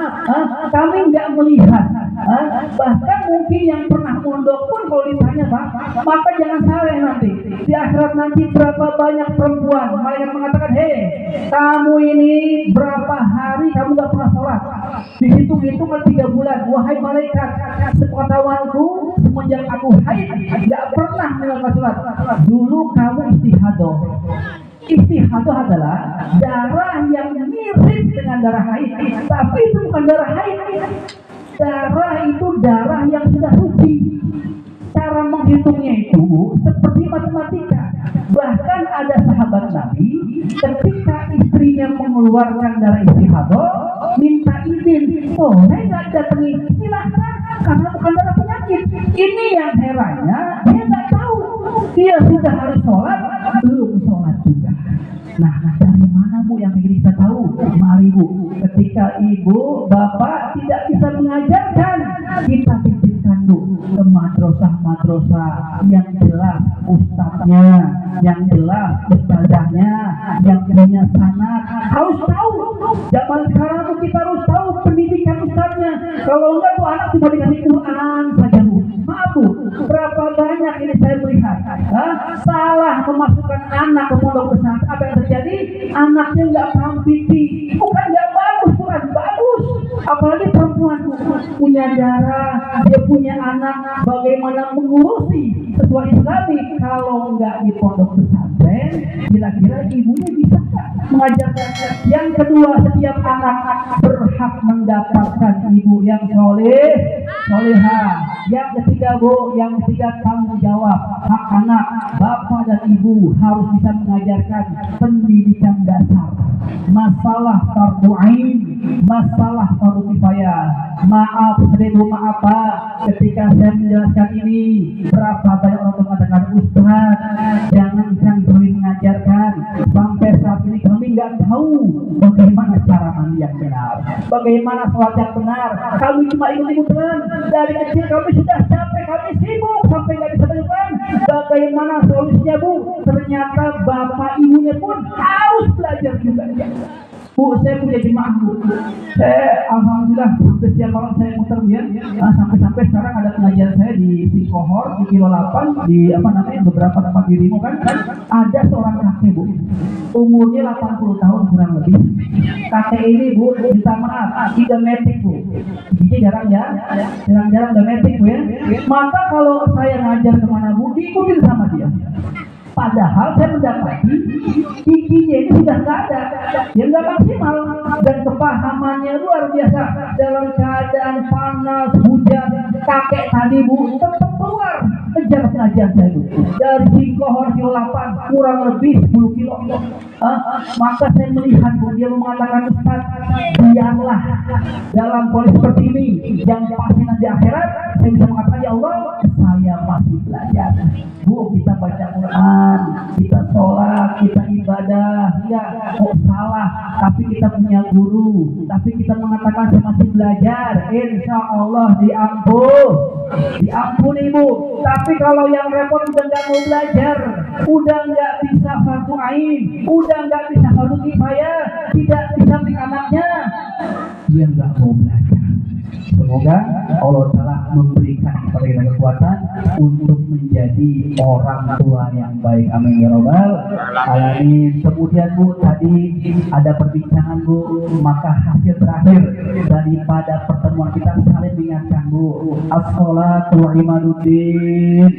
A: kami nggak melihat. Bahkan mungkin yang pernah mondok pun kalau ditanya Pak, maka jangan salah nanti. Di akhirat nanti berapa banyak perempuan, malaikat mengatakan, hei, kamu ini berapa hari kamu nggak pernah sholat? Dihitung-hitung kan 3 bulan. Wahai malaikat, sepengetahuanku semenjak aku haid nggak pernah meninggalkan sholat. Dulu kamu istihadah. Istihadah adalah darah yang mirip dengan darah haid, tapi itu bukan darah haid. Darah itu darah yang sudah suci. Cara menghitungnya itu seperti matematika. Bahkan ada sahabat Nabi ketika istrinya mengeluarkan darah istihadah, minta izin, boleh nggak datangi? Silahkan, karena bukan darah penyakit. Ini yang herannya, dia nggak tahu. Dia sudah harus sholat, belum sholat juga. Nah, dari mana Bu yang ingin kita tahu? Mari Bu, ketika ibu, bapak tidak bisa mengajarkan, kita titipkan Bu ke madrasah-madrasah yang jelas ustadznya, yang jelas ustazahnya, yang punya sanad. Harus tahu. Zaman sekarang Bu, kita harus tahu pendidikan ustadznya. Kalau enggak tuh anak cuma dikasih Quran saja Bu. Maaf Bu, berapa banyak ini saya melihat salah memasukkan anak ke pondok pesantren. Apa yang terjadi? Anaknya nggak paham fikih. Bukan nggak bagus, bukan bagus. Apalagi perempuan punya darah, dia punya anak, bagaimana mengurusi sesuai Islami? Kalau nggak di pondok pesantren, kira-kira ibunya bisa mengajarkan. Yang kedua, setiap anak berhak mendapatkan ibu yang soleha. Yang ketiga Bu, yang ketiga tanggung jawab hak anak. Bapak dan ibu harus bisa mengajarkan pendidikan dasar. Masalah fardu ain, masalah fardu kifayah. Maaf, seribu maaf Pak, ketika saya menjelaskan ini, berapa banyak orang mengatakan, Ustaz, jangan kami mengajarkan. Sampai saat ini kami nggak tahu bagaimana cara mandi yang benar, bagaimana sholat yang benar. Kami cuma ikut-ikutan. Dari kecil kami sudah capek, kami sibuk sampai nggak bisa temukan bagaimana solusinya Bu. Ternyata bapak ibunya pun harus belajar juga. Bu, saya punya jemaah Bu. Saya alhamdulillah setiap malam saya muter ya. Sampai-sampai sekarang ada pengajian saya di Singkohor, di Kilo 8, di beberapa tempat di Rimo kan. Ada seorang kakek Bu, umurnya 80 tahun kurang lebih. Kakek ini Bu, minta maaf, idometik Bu. Jadi jarang-jarang idometik Bu ya. Maka kalau saya ngajar kemana Bu, diikutin sama dia. Padahal saya mendapati giginya ini sudah nggak ada, yang nggak maksimal, dan kepahamannya luar biasa. Dalam keadaan panas, hujan, kakek tadi Bu tetap keluar kejar pengajian saya Bu. Dari Singkohor Kilo 8 kurang lebih 10 kilo. Maka saya melihat Bu, dia mengatakan, Ustaz, biarlah dalam kondisi seperti ini yang pasti nanti akhirat saya bisa mengatakan, ya Allah, saya masih belajar. Bu, kita baca Quran, kita sholat, kita ibadah, ya kok salah, tapi kita punya guru, tapi kita mengatakan saya masih belajar, insya Allah diampuni Bu. Tapi kalau yang repot udah nggak mau belajar, udah nggak bisa fardu ain, udah nggak bisa fardu kifayah, tidak bisa anaknya, dia nggak mau belajar. Semoga Allah telah memberikan kepada kita kekuatan untuk menjadi orang tua yang baik. Amin ya robbal alamin. Kemudian Bu, tadi ada perbincangan Bu, maka hasil terakhir daripada pertemuan kita saling mengingatkan Bu, as-sholatu imaduddin.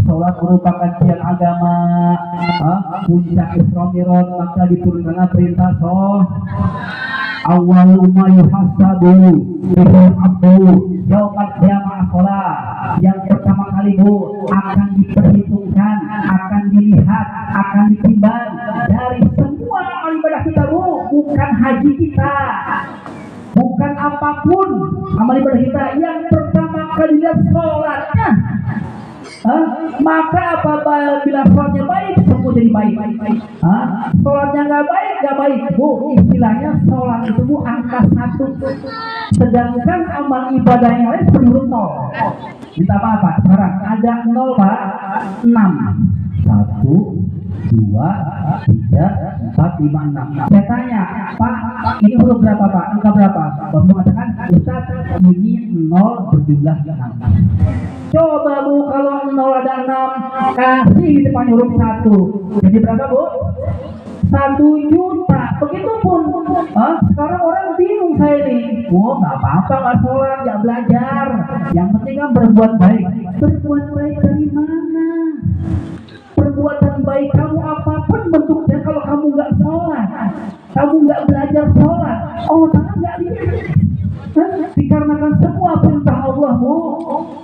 A: Sholat merupakan tiang agama, puncak Isra Mi'raj, maka diturunkan perintah awal ma yuhasabu bihil abdu yaumal qiyamah sholat. Yang pertama kali Bu akan diperhitungkan, akan dilihat, akan ditimbang dari semua amal ibadah kita Bu, bukan haji kita, bukan apapun amal ibadah kita. Yang pertama kali lihat sholatnya. Maka apabila sholatnya baik, semua jadi baik. Sholatnya nggak baik Bu. Istilahnya sholat itu Bu angka 1, sedangkan amal ibadah yang lain menurut 0. Minta apa? Sekarang ada 0 Pak, 6, 1, 2, 3, 4, 5, 6. Saya tanya, Pak, ini huruf berapa Pak? Angka berapa? Bapak mengatakan, Ustaz, ini 0 berjumlah 6. Coba Bu, kalau 0 ada 6, kasih di depan huruf 1. Jadi berapa Bu? 1 juta. Begitupun. Sekarang orang bingung saya nih. Oh, nggak apa-apa nggak sholat, nggak belajar. Yang penting kan berbuat baik. Berbuat baik dari mana? Perbuatan baik kamu apapun bentuknya, kalau kamu nggak sholat, kamu nggak belajar sholat, Allah Ta'ala nggak lihat. Dikarenakan semua perintah Allah Bu,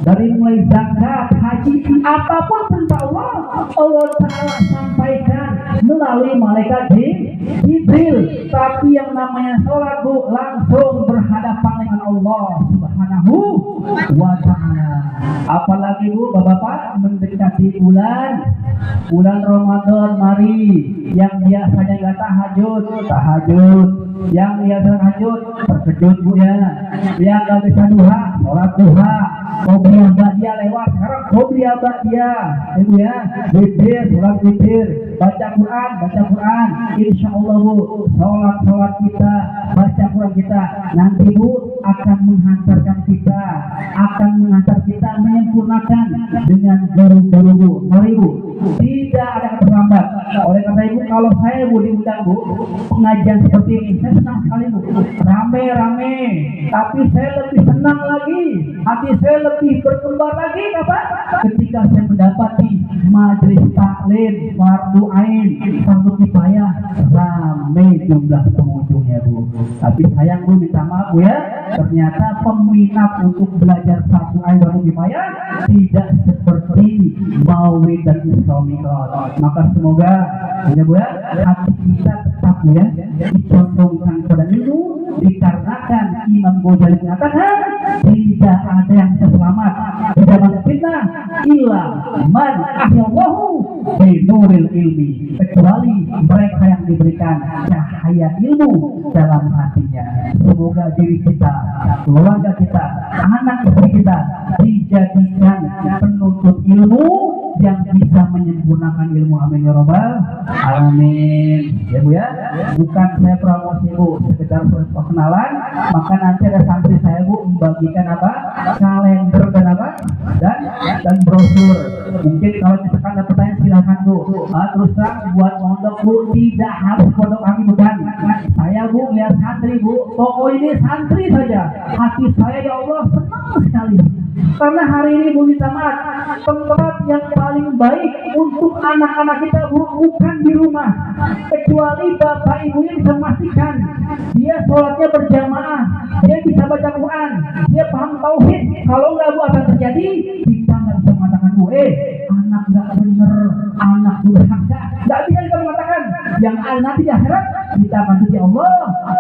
A: dari mulai zakat, haji, apapun perintah Allah, Allah Ta'ala sampaikan melalui malaikat Jibril. Tapi yang namanya sholat Bu, langsung berhadapan dengan Allah Subhanahu wa Ta'ala. Apalagi Bu, Bapak-bapak, mendekati bulan Ramadan, mari yang biasanya nggak tahajud, yang biasa tahajud terkejut Bu ya, yang nggak bisa duha, sholat duha, qobliyah ba'diyah lewat, sekarang qobliyah ba'diyah, Ibu ya, witir, sholat witir, baca Quran, insya Allah Bu, sholat kita, baca Quran kita, nanti Bu akan menghantarkan kita menyempurnakan dengan guru-guru Bu. Mari Bu, tidak ada keterlambat. Oleh karena itu kalau saya Bu diundang Bu pengajian seperti ini, saya senang sekali Bu, rame-rame, tapi saya lebih senang lagi, hati saya lebih berkembang lagi Bapak, ketika saya mendapati majelis taklim fardu ain, fardu kifayah, rame jumlah pengunjungnya Bu. Tapi sayang Bu, minta maaf Bu ya, ternyata peminat untuk belajar fardu ain fardu kifayah tidak seperti Maulid dan Isra Mi'raj. Maka semoga ya Bu ya, hati kita tetap Bu ya dicondongkan kepada ilmu, dikarenakan Imam Ghazali mengatakan tidak ada yang selamat di zaman fitnah illa man ahyallahu bi nuril ilmi, kecuali mereka yang diberikan cahaya ilmu dalam hatinya. Semoga diri kita, keluarga kita, anak istri kita dijadikan penuntut ilmu yang bisa menyempurnakan ilmu. Amin ya robbal alamin. Ya Bu ya, bukan saya promosi Bu, sekedar perkenalan. Maka nanti ada santri saya Bu membagikan apa? Kalender dan brosur. Mungkin kalau misalkan ada pertanyaan silakan Bu. Terus terang buat mondok Bu, tidak harus pondok kami, bukan. Saya Bu lihat santri Bu, pokok ini santri saja, hati saya ya Allah senang sekali. Karena hari ini Bu, minta maaf, tempat yang paling baik untuk anak-anak kita Bu bukan di rumah, kecuali bapak ibunya bisa memastikan dia sholatnya berjamaah, dia bisa baca Quran, dia paham tauhid. Kalau nggak Bu, akan terjadi kita nggak bisa mengatakan Bu, anak nggak bener, anak durhaka. Nggak bisa kita mengatakan yang nanti di akhirat kita akan jadi Allah.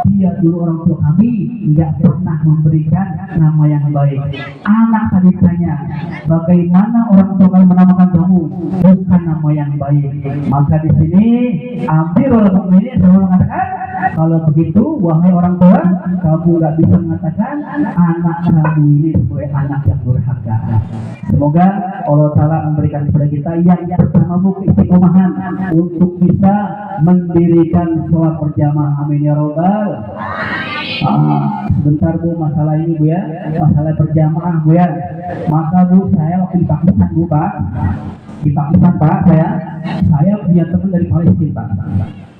A: Dia dulu orang tua kami nggak pernah memberikan nama yang baik. Anak tadi tanya, bagaimana orang tua kami menamakan kamu? Bukan nama yang baik. Maka di sini Amirul Mukminin selalu mengatakan, kalau begitu wahai orang tua, kamu nggak bisa mengatakan anak kamu ini sebagai anak yang durhaka. Semoga Allah Ta'ala memberikan kepada kita yang pertama bu keistiqomahan untuk bisa mendirikan sholat berjamaah. Amin ya robbal. Sebentar bu, masalah ini bu ya, masalah berjamaah bu ya. Maka bu, saya waktu di Pakistan bu pak, di Pakistan pak, saya punya teman dari Palestina pak.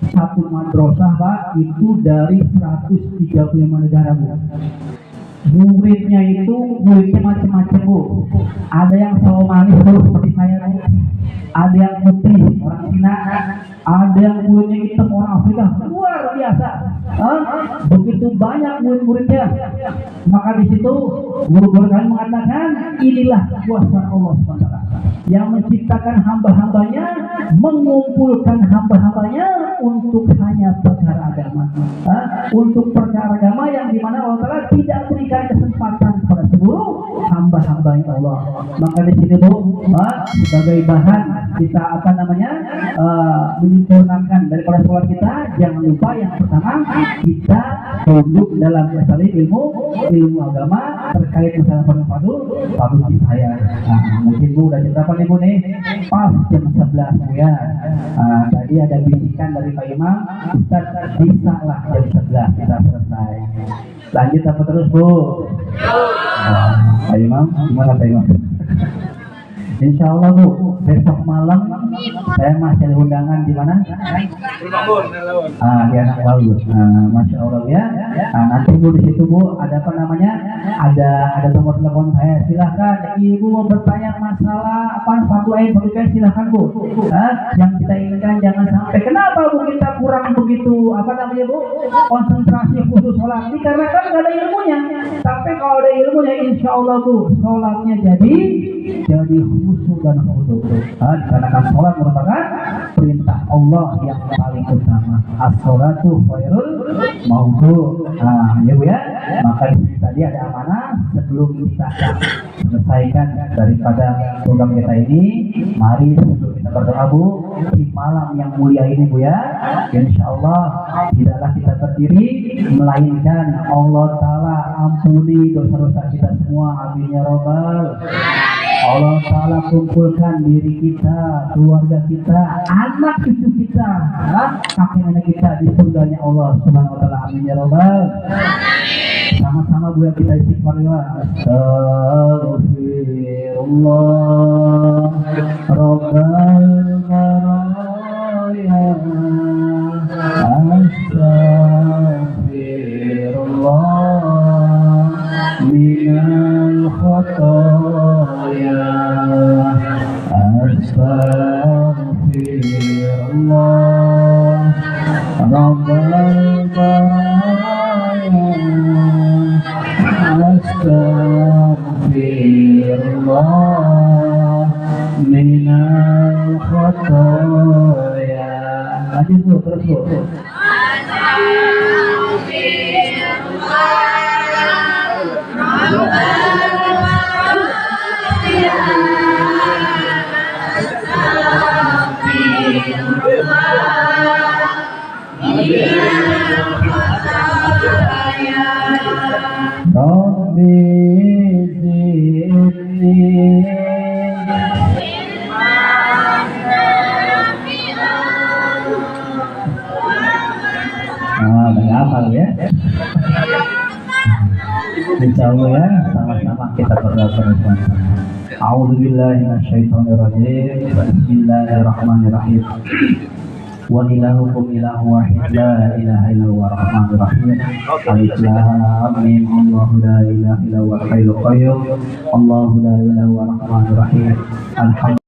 A: Satu madrasah pak itu dari 135 negara bu. Muridnya itu muridnya macam-macam bu. Ada yang Somali seperti saya bu. Ada yang putih orang Cina. Ada yang mulutnya hitam orang Afrika. Luar biasa. Begitu banyak murid-muridnya. Maka di situ guru-guru kami mengatakan inilah kuasa Allah SWT yang menciptakan hamba-hambanya, mengumpulkan hamba-hambanya untuk hanya perkara agama. Untuk perkara agama yang dimana Allah Ta'ala tidak berikan kesempatan kepada seluruh hamba-hambanya Allah. Maka di sini bu, sebagai bahan kita menyempurnakan daripada sholat kita, jangan lupa yang pertama kita duduk dalam masalah ilmu agama terkait masalah fardhu kifayah. Mungkin bu udah jam berapa nih bu nih? Pas jam 11 bu ya. Tadi ada bisikan dari Pak Imam, Ustaz bisa lah jam 11 kita selesai. Lanjut apa terus bu? Pak Imam, gimana Pak Imam? Insya Allah bu, besok malam saya masih ada undangan di mana? Di Anak Laut. Masya Allah ya. Nanti bu di situ bu ada apa namanya? Ada nomor telepon saya. Silahkan ibu mau bertanya masalah apa satu ain silahkan bu. Yang kita inginkan jangan sampai kenapa bu kita kurang begitu apa namanya bu konsentrasi khusus sholat ini karena kan nggak ada ilmunya. Tapi kalau ada ilmunya insya Allah bu sholatnya jadi khusyuk dan khudu. Dikarenakan sholat merupakan perintah Allah yang paling utama. As-sholatu khairul mawdu. Ya bu ya. Maka di sini tadi ada amanah sebelum kita selesaikan daripada program kita ini. Mari sebelum kita berdoa bu di malam yang mulia ini bu ya. Insya Allah tidaklah kita berdiri melainkan Allah Ta'ala ampuni dosa-dosa kita semua. Amin ya robbal. Allah Ta'ala kumpulkan diri kita, keluarga kita, anak cucu kita, kakek nenek kita di surganya Allah Subhanahu wa Ta'ala. Amin ya robbal. Sama-sama bu ya kita istighfar ya. Astaghfirullah Rabbal baraya. Astaghfirullah minal khataya. Astaghfirullah Rabbal baraya. Astaghfirullah minal khataya. Lanjut bu, terus bu. Rabbi zidni hafal ya. Insya Allah ya, sama-sama kita berdoa bersama. A'udzubillahi minasyaitonirrajim. Bismillahirrahmanirrahim. Wa ilahukum ilahu wahid la ilaha illa huwa rahmanir rahim. Alif lam mim. Allahu la ilaha illa huwa hayyul qayyum. Allahu la ilaha illa huwa rahmanir rahim. Alhamdulillah.